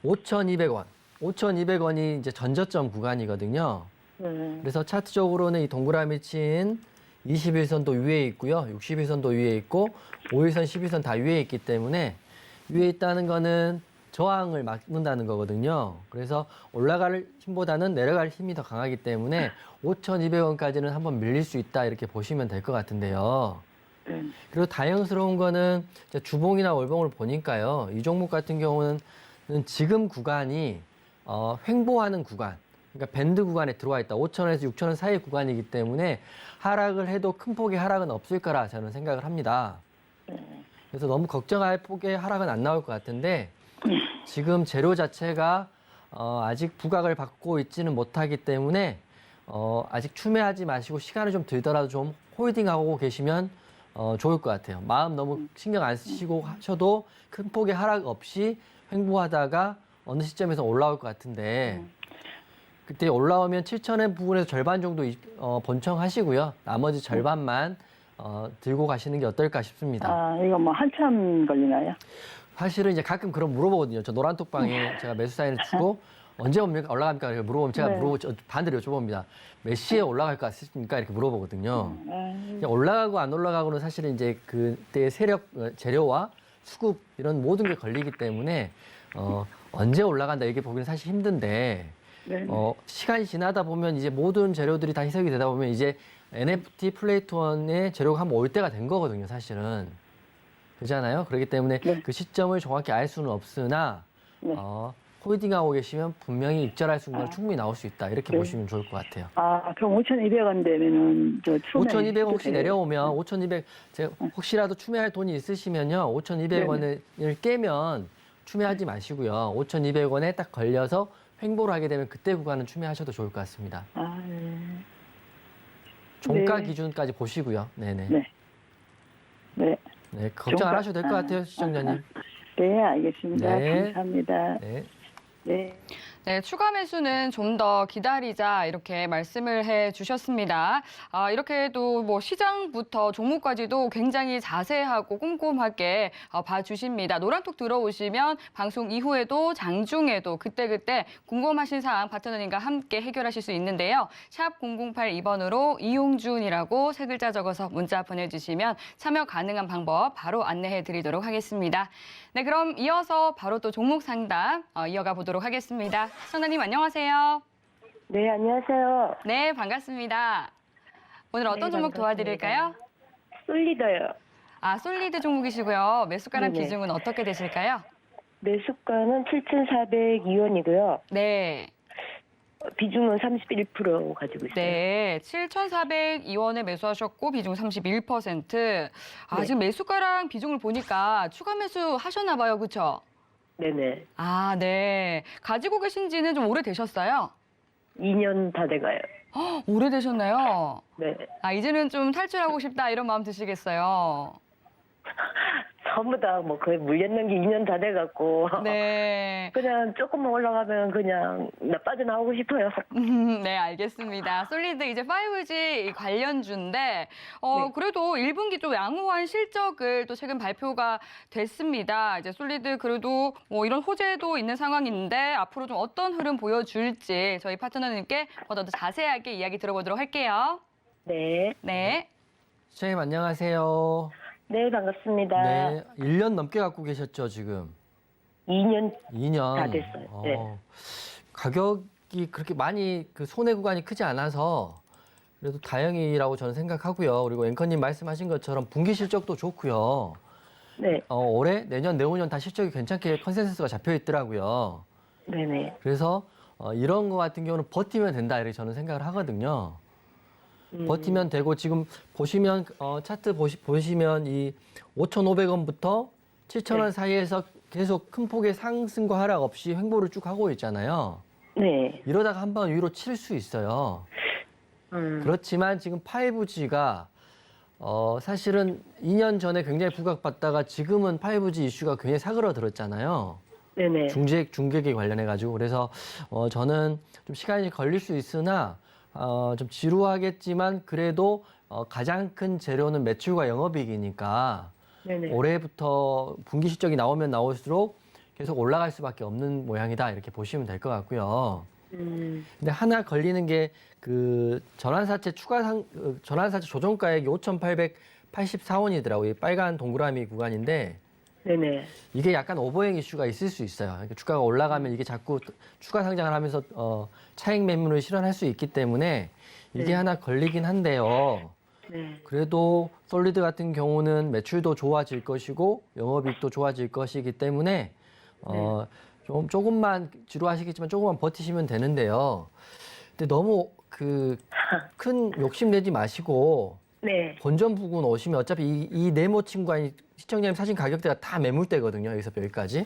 5,200원. 5,200원이 이제 전저점 구간이거든요. 네. 그래서 차트적으로는 이 동그라미 친 21선도 위에 있고요. 61선도 위에 있고 5일선, 12선 다 위에 있기 때문에 위에 있다는 거는 저항을 막는다는 거거든요. 그래서 올라갈 힘보다는 내려갈 힘이 더 강하기 때문에 5,200원까지는 한번 밀릴 수 있다 이렇게 보시면 될 것 같은데요. 네. 그리고 다행스러운 거는 이제 주봉이나 월봉을 보니까요. 이 종목 같은 경우는 지금 구간이 횡보하는 구간, 그러니까 밴드 구간에 들어와 있다. 5,000원에서 6,000원 사이 구간이기 때문에 하락을 해도 큰 폭의 하락은 없을 거라 저는 생각을 합니다. 그래서 너무 걱정할 폭의 하락은 안 나올 것 같은데 지금 재료 자체가 아직 부각을 받고 있지는 못하기 때문에 아직 추매하지 마시고 시간을 좀 들더라도 좀 홀딩하고 계시면 좋을 것 같아요. 마음 너무 신경 안 쓰시고 하셔도 큰 폭의 하락 없이 횡보하다가 어느 시점에서 올라올 것 같은데 그때 올라오면 7,000원 부분에서 절반 정도 본청하시고요. 나머지 절반만 들고 가시는 게 어떨까 싶습니다. 이거 뭐 한참 걸리나요? 사실은 이제 가끔 그런 물어보거든요. 저 노란톡방에 제가 매수 사인을 주고 언제 올라갑니까? 이렇게 물어보면 제가 네. 반대로 여쭤봅니다. 몇 시에 올라갈 것 같습니까? 이렇게 물어보거든요. 그냥 올라가고 안 올라가고는 사실은 이제 그때의 재료와 수급 이런 모든 게 걸리기 때문에 언제 올라간다 이렇게 보기는 사실 힘든데 네. 시간이 지나다 보면 이제 모든 재료들이 다 희석이 되다 보면 이제 NFT 플레이트원의 재료가 한번 올 때가 된 거거든요, 사실은. 그렇잖아요. 그렇기 때문에 네. 그 시점을 정확히 알 수는 없으나 네. 홀딩하고 계시면 분명히 입절할 수가 충분히 나올 수 있다. 이렇게 네. 보시면 좋을 것 같아요. 아, 그럼 5,200원 되면은 저 추매 5,200원 혹시 해도 돼요? 내려오면 5,200 제가 혹시라도 추매할 돈이 있으시면요. 5,200원을 깨면 추매하지 마시고요. 5,200원에 딱 걸려서 횡보를 하게 되면 그때 구간은 추매하셔도 좋을 것 같습니다. 아, 네. 종가 네. 기준까지 보시고요. 네네. 네. 네. 네, 걱정 안 종가- 하셔도 될 것 같아요, 시청자님. 네, 알겠습니다. 네. 감사합니다. 네. 네. 네, 추가 매수는 좀 더 기다리자 이렇게 말씀을 해 주셨습니다. 이렇게 해도 뭐 시장부터 종목까지도 굉장히 자세하고 꼼꼼하게 봐주십니다. 노란톡 들어오시면 방송 이후에도 장중에도 그때그때 궁금하신 사항 파트너님과 함께 해결하실 수 있는데요. 샵 0082번으로 이용준이라고 세 글자 적어서 문자 보내주시면 참여 가능한 방법 바로 안내해 드리도록 하겠습니다. 네, 그럼 이어서 바로 또 종목 상담 이어가 보도록 하겠습니다. 시청자님 안녕하세요. 네, 안녕하세요. 네, 반갑습니다. 오늘 어떤 네, 종목 반갑습니다. 도와드릴까요? 솔리더요. 솔리드 종목이시고요. 매수가랑 네네. 비중은 어떻게 되실까요? 매수가는 7,402원이고요. 네. 비중은 31% 가지고 있어요. 네, 7,402원에 매수하셨고 비중 31%. 네. 지금 매수가랑 비중을 보니까 추가 매수 하셨나 봐요. 그렇죠? 네네. 네. 가지고 계신 지는 좀 오래되셨어요? 2년 다 돼가요. 오래되셨나요? 네. 이제는 좀 탈출하고 싶다 이런 마음 드시겠어요? 전부 다 뭐 거의 물렸는 게 2년 다 돼갖고. 네. 그냥 조금만 올라가면 그냥 나 빠져나오고 싶어요. 네, 알겠습니다. 솔리드 이제 5G 관련주인데, 네. 그래도 1분기 좀 양호한 실적을 또 최근 발표가 됐습니다. 이제 솔리드 그래도 뭐 이런 호재도 있는 상황인데, 앞으로 좀 어떤 흐름 보여줄지 저희 파트너님께 더 자세하게 이야기 들어보도록 할게요. 네. 네. 시청자님 안녕하세요. 네, 반갑습니다. 네, 1년 넘게 갖고 계셨죠, 지금? 2년 2년. 다 됐어요. 네. 가격이 그렇게 많이 그 손해 구간이 크지 않아서 그래도 다행이라고 저는 생각하고요. 그리고 앵커님 말씀하신 것처럼 분기 실적도 좋고요. 네. 올해, 내년, 내후년 다 실적이 괜찮게 컨센서스가 잡혀 있더라고요. 네네. 그래서 이런 거 같은 경우는 버티면 된다 이렇게 저는 생각을 하거든요. 버티면 되고 지금 보시면 차트 보시면 이 5,500원부터 7,000원 네. 사이에서 계속 큰 폭의 상승과 하락 없이 횡보를 쭉 하고 있잖아요. 네. 이러다가 한번 위로 칠 수 있어요. 그렇지만 지금 5G가 사실은 2년 전에 굉장히 부각받다가 지금은 5G 이슈가 굉장히 사그러들었잖아요. 네네. 중계기 관련해 가지고 그래서 저는 좀 시간이 걸릴 수 있으나 좀 지루하겠지만 그래도 가장 큰 재료는 매출과 영업이익이니까 네네. 올해부터 분기 실적이 나오면 나올수록 계속 올라갈 수밖에 없는 모양이다 이렇게 보시면 될 것 같고요. 근데 하나 걸리는 게 그 전환사채 전환사채 조정가액이 5,884원이더라고요. 빨간 동그라미 구간인데 네네. 이게 약간 오버행 이슈가 있을 수 있어요. 그러니까 주가가 올라가면 이게 자꾸 추가 상장을 하면서 차익 매물을 실현할 수 있기 때문에 이게 네. 하나 걸리긴 한데요. 네. 그래도 솔리드 같은 경우는 매출도 좋아질 것이고 영업이익도 좋아질 것이기 때문에 좀 조금만 지루하시겠지만 조금만 버티시면 되는데요. 근데 너무 그 큰 욕심 내지 마시고 네. 본전 부근 오시면 어차피 이 네모 친구가 시청자님 사신 가격대가 다 매물대거든요. 여기서 여기까지.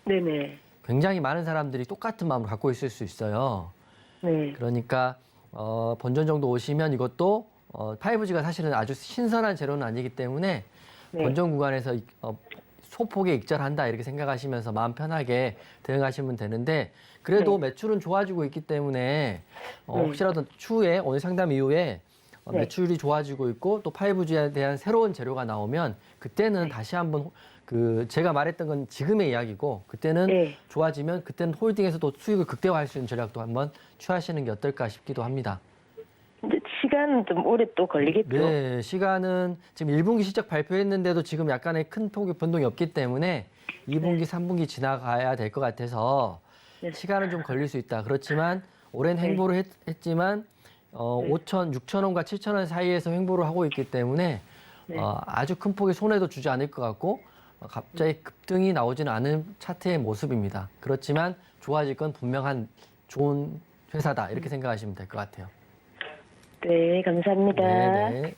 네네. 굉장히 많은 사람들이 똑같은 마음을 갖고 있을 수 있어요. 네. 그러니까 본전 정도 오시면 이것도 5G가 사실은 아주 신선한 재료는 아니기 때문에 네. 본전 구간에서 소폭의 익절한다 이렇게 생각하시면서 마음 편하게 대응하시면 되는데 그래도 네. 매출은 좋아지고 있기 때문에 혹시라도 추후에 오늘 상담 이후에 네. 매출이 좋아지고 있고 또 5G에 대한 새로운 재료가 나오면 그때는 다시 한번 제가 말했던 건 지금의 이야기고 그때는 네. 좋아지면 그때는 홀딩에서도 수익을 극대화할 수 있는 전략도 한번 취하시는 게 어떨까 싶기도 합니다. 근데 시간은 좀 오래 또 걸리겠죠. 네, 시간은 지금 1분기 실적 발표했는데도 지금 약간의 큰 폭의 변동이 없기 때문에 2분기, 3분기 지나가야 될 것 같아서 네. 시간은 좀 걸릴 수 있다. 그렇지만 오랜 횡보를 했지만 5천, 6천 원과 7천 원 사이에서 횡보를 하고 있기 때문에 네. 아주 큰 폭의 손해도 주지 않을 것 같고 갑자기 급등이 나오지는 않은 차트의 모습입니다. 그렇지만 좋아질 건 분명한 좋은 회사다 이렇게 생각하시면 될 것 같아요. 네, 감사합니다. 네.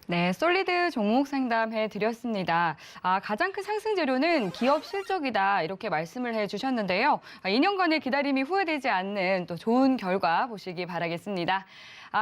네, 솔리드 종목 상담해 드렸습니다. 가장 큰 상승 재료는 기업 실적이다 이렇게 말씀을 해 주셨는데요. 2년간의 기다림이 후회되지 않는 또 좋은 결과 보시기 바라겠습니다.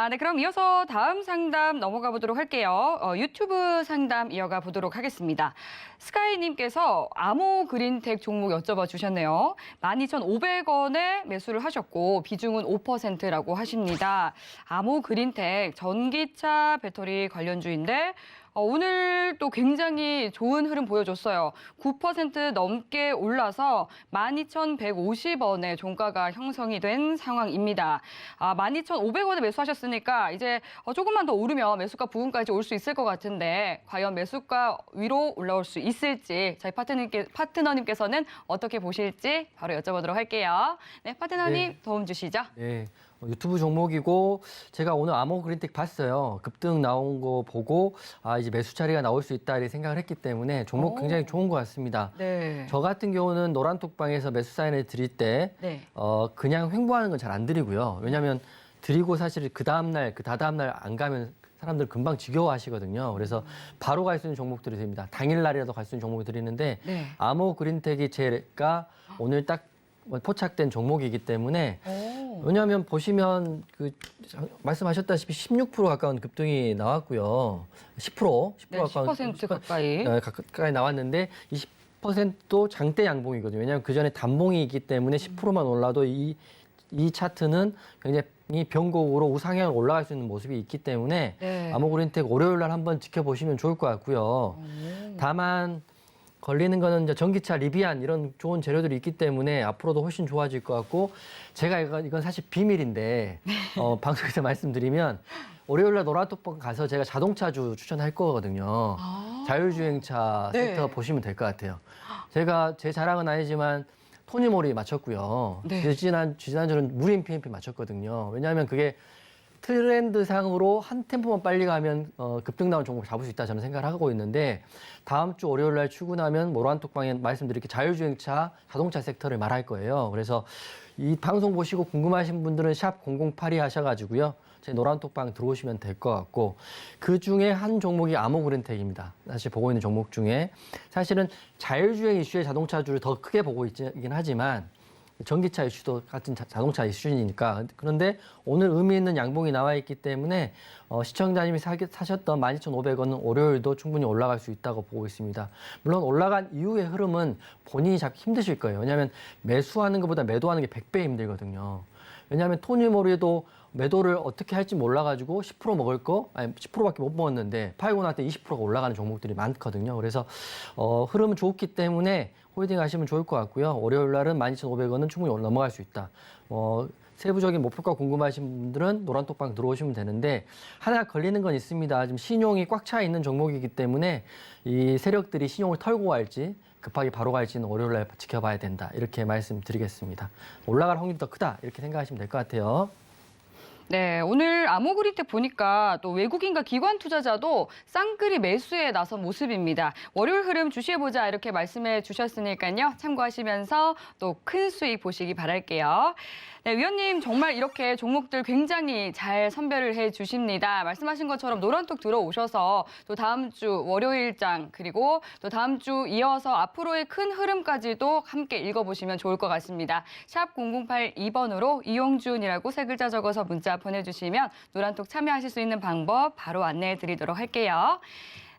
네, 그럼 이어서 다음 상담 넘어가 보도록 할게요. 유튜브 상담 이어가 보도록 하겠습니다. 스카이님께서 아모 그린텍 종목 여쭤봐 주셨네요. 12,500원에 매수를 하셨고 비중은 5%라고 하십니다. 아모 그린텍 전기차 배터리 관련주인데 오늘 또 굉장히 좋은 흐름 보여줬어요. 9% 넘게 올라서 12,150원에 종가가 형성이 된 상황입니다. 12,500원에 매수하셨으니까 이제 조금만 더 오르면 매수가 부근까지 올 수 있을 것 같은데 과연 매수가 위로 올라올 수 있을지 저희 파트너님께서는 어떻게 보실지 바로 여쭤보도록 할게요. 네, 파트너님 네. 도움 주시죠. 네, 유튜브 종목이고 제가 오늘 아모 그린텍 봤어요. 급등 나온 거 보고 이제 매수 자리가 나올 수 있다 이렇게 생각을 했기 때문에 종목 굉장히 좋은 것 같습니다. 네. 저 같은 경우는 노란톡방에서 매수 사인을 드릴 때 네. 그냥 횡보하는 건 잘 안 드리고요. 왜냐하면 드리고 사실 그 다음날 그 다다음날 안 가면 사람들 금방 지겨워하시거든요. 그래서 바로 갈 수 있는 종목들이 됩니다. 당일날이라도 갈 수 있는 종목을 드리는데 네. 아모 그린텍이 제가 오늘 딱 포착된 종목이기 때문에 왜냐하면 보시면 말씀하셨다시피 16% 가까운 급등이 나왔고요. 10% 네, 가까운 10% 가까이. 가까이 나왔는데 20%도 장대 양봉이거든요. 왜냐하면 그 전에 단봉이 있기 때문에 10%만 올라도 이 차트는 굉장히 변곡으로 우상향 올라갈 수 있는 모습이 있기 때문에 네. 아모그린텍 월요일 날 한번 지켜보시면 좋을 것 같고요. 다만 걸리는 거는 이제 전기차, 리비안 이런 좋은 재료들이 있기 때문에 앞으로도 훨씬 좋아질 것 같고 제가 이건 사실 비밀인데 방송에서 말씀드리면 월요일 날 노란톡방 가서 제가 자동차주 추천할 거거든요. 자율주행차 네. 섹터 보시면 될 것 같아요. 제가 제 자랑은 아니지만 토니모리 맞췄고요. 네. 지난주는 무린 PMP 맞췄거든요. 왜냐하면 그게 트렌드상으로 한 템포만 빨리 가면 급등 나온 종목을 잡을 수 있다 저는 생각을 하고 있는데 다음 주 월요일 날 출근하면 노란톡방에 말씀드릴게 자율주행차 자동차 섹터를 말할 거예요. 그래서 이 방송 보시고 궁금하신 분들은 샵 0082 하셔가지고요. 제 노란톡방 들어오시면 될 것 같고 그 중에 한 종목이 아모그린텍입니다. 사실 보고 있는 종목 중에 사실은 자율주행 이슈의 자동차주를 더 크게 보고 있긴 하지만 전기차 이슈도 같은 자동차 이슈니까 그런데 오늘 의미 있는 양봉이 나와 있기 때문에 시청자님이 사셨던 12,500원은 월요일도 충분히 올라갈 수 있다고 보고 있습니다. 물론 올라간 이후의 흐름은 본인이 잡기 힘드실 거예요. 왜냐하면 매수하는 것보다 매도하는 게 100배 힘들거든요. 왜냐하면 토니모리도 매도를 어떻게 할지 몰라가지고 10% 먹을 거, 아니 10%밖에 못 먹었는데 팔고 나서 20%가 올라가는 종목들이 많거든요. 그래서 흐름은 좋기 때문에 홀딩 하시면 좋을 것 같고요. 월요일 날은 12,500원은 충분히 넘어갈 수 있다. 세부적인 목표가 궁금하신 분들은 노란톡방 들어오시면 되는데 하나 걸리는 건 있습니다. 지금 신용이 꽉 차 있는 종목이기 때문에 이 세력들이 신용을 털고 갈지 급하게 바로 갈지는 월요일 날 지켜봐야 된다. 이렇게 말씀드리겠습니다. 올라갈 확률이 더 크다. 이렇게 생각하시면 될 것 같아요. 네, 오늘 아모그린텍 보니까 또 외국인과 기관 투자자도 쌍끌이 매수에 나선 모습입니다. 월요일 흐름 주시해보자 이렇게 말씀해 주셨으니까요. 참고하시면서 또 큰 수익 보시기 바랄게요. 네, 위원님 정말 이렇게 종목들 굉장히 잘 선별을 해 주십니다. 말씀하신 것처럼 노란톡 들어오셔서 또 다음 주 월요일장 그리고 또 다음 주 이어서 앞으로의 큰 흐름까지도 함께 읽어보시면 좋을 것 같습니다. 샵 0082번으로 이용준이라고 세 글자 적어서 문자 보내주시면 노란톡 참여하실 수 있는 방법 바로 안내해 드리도록 할게요.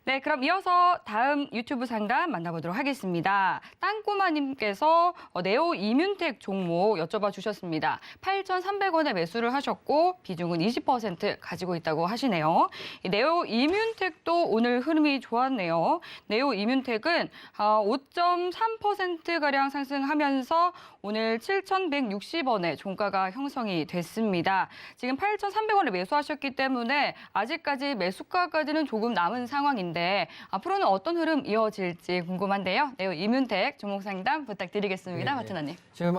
네, 그럼 이어서 다음 유튜브 상담 만나보도록 하겠습니다. 땅꼬마님께서 네오 이뮨텍 종목 여쭤봐 주셨습니다. 8,300원에 매수를 하셨고 비중은 20% 가지고 있다고 하시네요. 이 네오 이뮨텍도 오늘 흐름이 좋았네요. 네오 이뮨텍은 5.3%가량 상승하면서 오늘 7,160원에 종가가 형성이 됐습니다. 지금 8,300원에 매수하셨기 때문에 아직까지 매수가까지는 조금 남은 상황인데 앞으로는 어떤 흐름 이어질지 궁금한데요. 네오 이뮨텍 종목 상담 부탁드리겠습니다. 네, 파트너님. 지금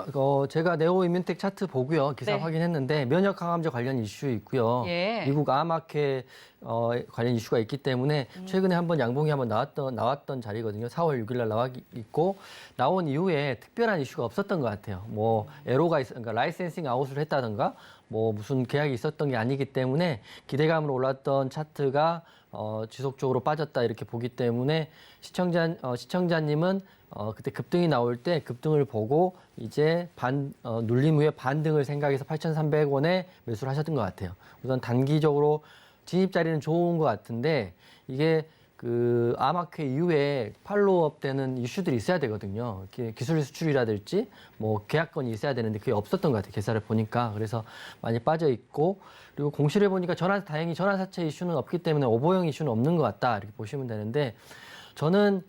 제가 네오 이뮨텍 차트 보고요. 기사 네. 확인했는데 면역 강화제 관련 이슈 있고요. 예. 미국 아마케 관련 이슈가 있기 때문에 최근에 한번 양봉이 한번 나왔던 자리거든요. 4월 6일 날 나와 있고 나온 이후에 특별한 이슈가 없었던 것 같아요. 뭐 에러가 그러니까 라이센싱 아웃을 했다든가 뭐 무슨 계약이 있었던 게 아니기 때문에 기대감으로 올랐던 차트가 지속적으로 빠졌다 이렇게 보기 때문에 시청자님은 그때 급등이 나올 때 급등을 보고 이제 눌림 후에 반등을 생각해서 8,300원에 매수를 하셨던 것 같아요. 우선 단기적으로 진입 자리는 좋은 것 같은데 이게 그 아마케 이후에 팔로우업 되는 이슈들이 있어야 되거든요. 기술 수출이라든지 뭐 계약건이 있어야 되는데 그게 없었던 것 같아요. 계산을 보니까. 그래서 많이 빠져 있고 그리고 공시를 보니까 다행히 전환사채 이슈는 없기 때문에 오보형 이슈는 없는 것 같다 이렇게 보시면 되는데 저는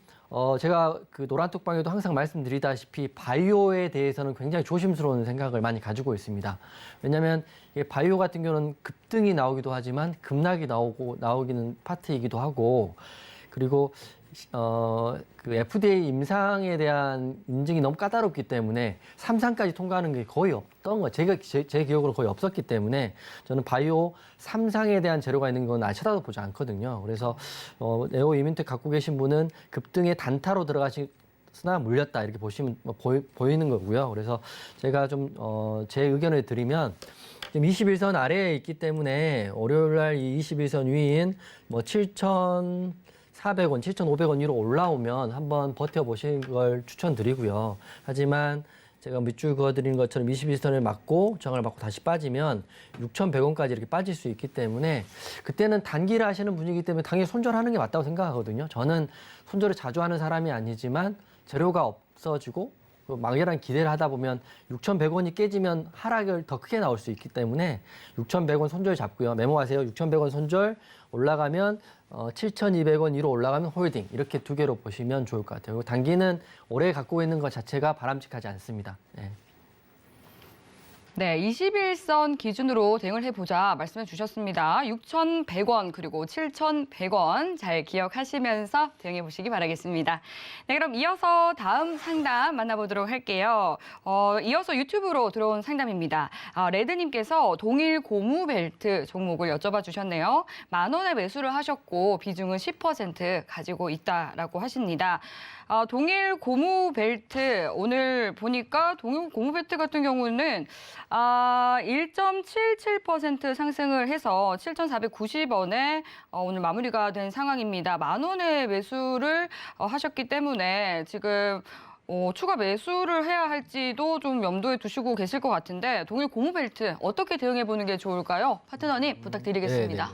제가 그 노란톡방에도 항상 말씀드리다시피 바이오에 대해서는 굉장히 조심스러운 생각을 많이 가지고 있습니다. 왜냐하면 바이오 같은 경우는 급등이 나오기도 하지만 급락이 나오기는 파트이기도 하고 그리고 그 FDA 임상에 대한 인증이 너무 까다롭기 때문에 3상까지 통과하는 게 거의 없던 거 제 기억으로 거의 없었기 때문에 저는 바이오 3상에 대한 재료가 있는 건 쳐다도 보지 않거든요. 그래서 네오 이뮨텍 갖고 계신 분은 급등의 단타로 들어가시나 물렸다 이렇게 보시면 보이는 거고요. 그래서 제가 좀 제 의견을 드리면 지금 21선 아래에 있기 때문에 월요일 날 이 21선 위인 뭐 7,400원, 7,500원 위로 올라오면 한번 버텨보시는 걸 추천드리고요. 하지만 제가 밑줄 그어드린 것처럼 21선을 맞고 저항을 맞고 다시 빠지면 6,100원까지 이렇게 빠질 수 있기 때문에 그때는 단기를 하시는 분이기 때문에 당연히 손절하는 게 맞다고 생각하거든요. 저는 손절을 자주 하는 사람이 아니지만 재료가 없어지고 막연한 기대를 하다 보면 6,100원이 깨지면 하락을 더 크게 나올 수 있기 때문에 6,100원 손절 잡고요. 메모하세요. 6,100원 손절 올라가면 7,200원 위로 올라가면 홀딩 이렇게 두 개로 보시면 좋을 것 같아요. 단기는 오래 갖고 있는 것 자체가 바람직하지 않습니다. 네. 네, 21선 기준으로 대응을 해보자 말씀해 주셨습니다. 6,100원 그리고 7,100원 잘 기억하시면서 대응해 보시기 바라겠습니다. 네, 그럼 이어서 다음 상담 만나보도록 할게요. 이어서 유튜브로 들어온 상담입니다. 레드님께서 동일 고무벨트 종목을 여쭤봐 주셨네요. 10,000원에 매수를 하셨고 비중은 10% 가지고 있다라고 하십니다. 동일 고무벨트 오늘 보니까 동일 고무벨트 같은 경우는 1.77% 상승을 해서 7,490원에 오늘 마무리가 된 상황입니다. 10,000원에 매수를 하셨기 때문에 지금 추가 매수를 해야 할지도 좀 염두에 두시고 계실 것 같은데 동일 고무벨트 어떻게 대응해 보는 게 좋을까요? 파트너님 부탁드리겠습니다.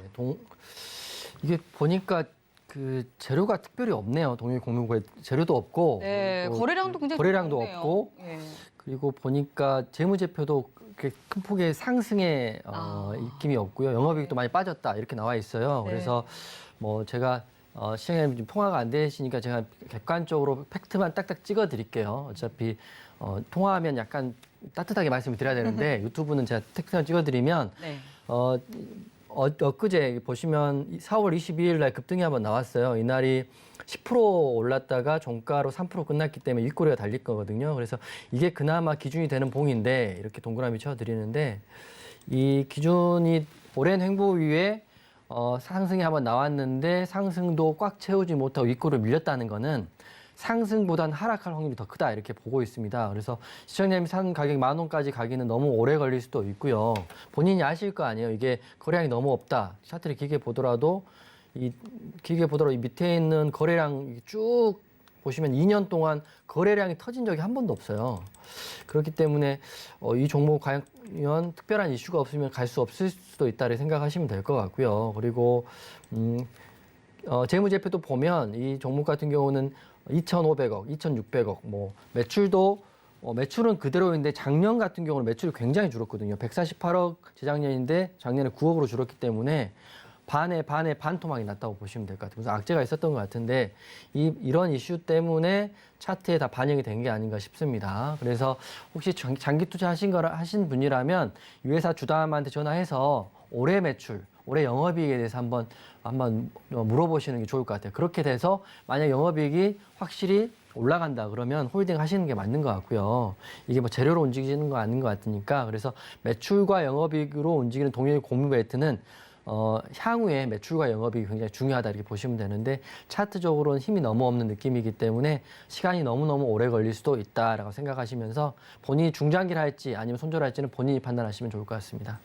이게 보니까 그 재료가 특별히 없네요. 동일 고무벨 재료도 없고 네, 거래량도 굉장히 거래량도 적네요. 없고 예. 그리고 보니까 재무제표도 그렇게 큰 폭의 상승의 입김이 없고요. 영업이익도 많이 빠졌다 이렇게 나와 있어요. 네. 그래서 뭐 제가 시장에 통화가 안 되시니까 제가 객관적으로 팩트만 딱딱 찍어 드릴게요. 어차피 통화하면 약간 따뜻하게 말씀을 드려야 되는데 유튜브는 제가 팩트만 찍어 드리면 네. 엊그제 보시면 4월 22일 날 급등이 한번 나왔어요. 이날이 10% 올랐다가 종가로 3% 끝났기 때문에 윗꼬리가 달릴 거거든요. 그래서 이게 그나마 기준이 되는 봉인데 이렇게 동그라미 쳐드리는데 이 기준이 오랜 횡보 위에 상승이 한번 나왔는데 상승도 꽉 채우지 못하고 윗꼬리를 밀렸다는 거는 상승보단 하락할 확률이 더 크다 이렇게 보고 있습니다. 그래서 시청자님이 산 가격 10,000원까지 가기는 너무 오래 걸릴 수도 있고요. 본인이 아실 거 아니에요. 이게 거래량이 너무 없다. 차트를 길게 보더라도 이 밑에 있는 거래량 쭉 보시면 2년 동안 거래량이 터진 적이 한 번도 없어요. 그렇기 때문에 이 종목 과연 특별한 이슈가 없으면 갈 수 없을 수도 있다고 생각하시면 될 것 같고요. 그리고 재무제표도 보면 이 종목 같은 경우는 2,500억, 2,600억, 뭐 매출도 매출은 그대로인데 작년 같은 경우는 매출이 굉장히 줄었거든요. 148억 재작년인데 작년에 9억으로 줄었기 때문에 반에 반토막이 났다고 보시면 될 것 같아요. 무슨 악재가 있었던 것 같은데 이런 이슈 때문에 차트에 다 반영이 된 게 아닌가 싶습니다. 그래서 혹시 장기 투자하신 분이라면 이 회사 주담한테 전화해서 올해 매출, 올해 영업이익에 대해서 한번 물어보시는 게 좋을 것 같아요. 그렇게 돼서 만약 영업이익이 확실히 올라간다 그러면 홀딩 하시는 게 맞는 것 같고요. 이게 뭐 재료로 움직이는 거 아닌 것 같으니까 그래서 매출과 영업이익으로 움직이는 동일 고무 벨트는 향후에 매출과 영업이익이 굉장히 중요하다 이렇게 보시면 되는데 차트적으로는 힘이 너무 없는 느낌이기 때문에 시간이 너무너무 오래 걸릴 수도 있다라고 생각하시면서 본인이 중장기를 할지 아니면 손절할지는 본인이 판단하시면 좋을 것 같습니다.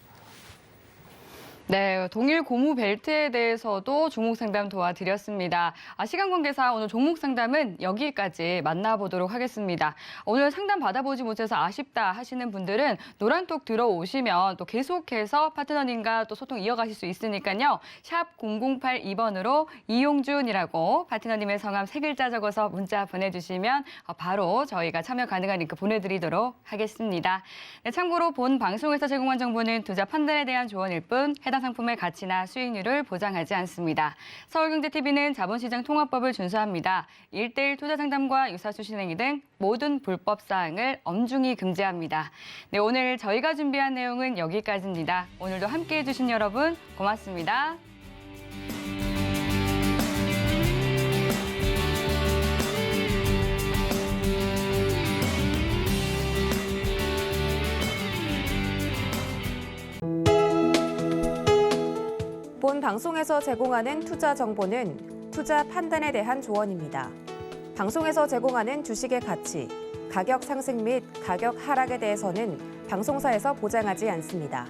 네, 동일 고무 벨트에 대해서도 종목 상담 도와드렸습니다. 시간 관계상 오늘 종목 상담은 여기까지 만나보도록 하겠습니다. 오늘 상담 받아보지 못해서 아쉽다 하시는 분들은 노란톡 들어오시면 또 계속해서 파트너님과 또 소통 이어가실 수 있으니까요. 샵 0082번으로 이용준이라고 파트너님의 성함 3글자 적어서 문자 보내주시면 바로 저희가 참여 가능한 링크 보내드리도록 하겠습니다. 네, 참고로 본 방송에서 제공한 정보는 투자 판단에 대한 조언일 뿐 해당 상품의 가치나 수익률을 보장하지 않습니다. 서울경제TV는 자본시장 통합법을 준수합니다. 1:1 투자 상담과 유사수 실행위 등 모든 불법 사항을 엄중히 금지합니다. 네, 오늘 저희가 준비한 내용은 여기까지입니다. 오늘도 함께해 주신 여러분 고맙습니다. 본 방송에서 제공하는 투자 정보는 투자 판단에 대한 조언입니다. 방송에서 제공하는 주식의 가치, 가격 상승 및 가격 하락에 대해서는 방송사에서 보장하지 않습니다.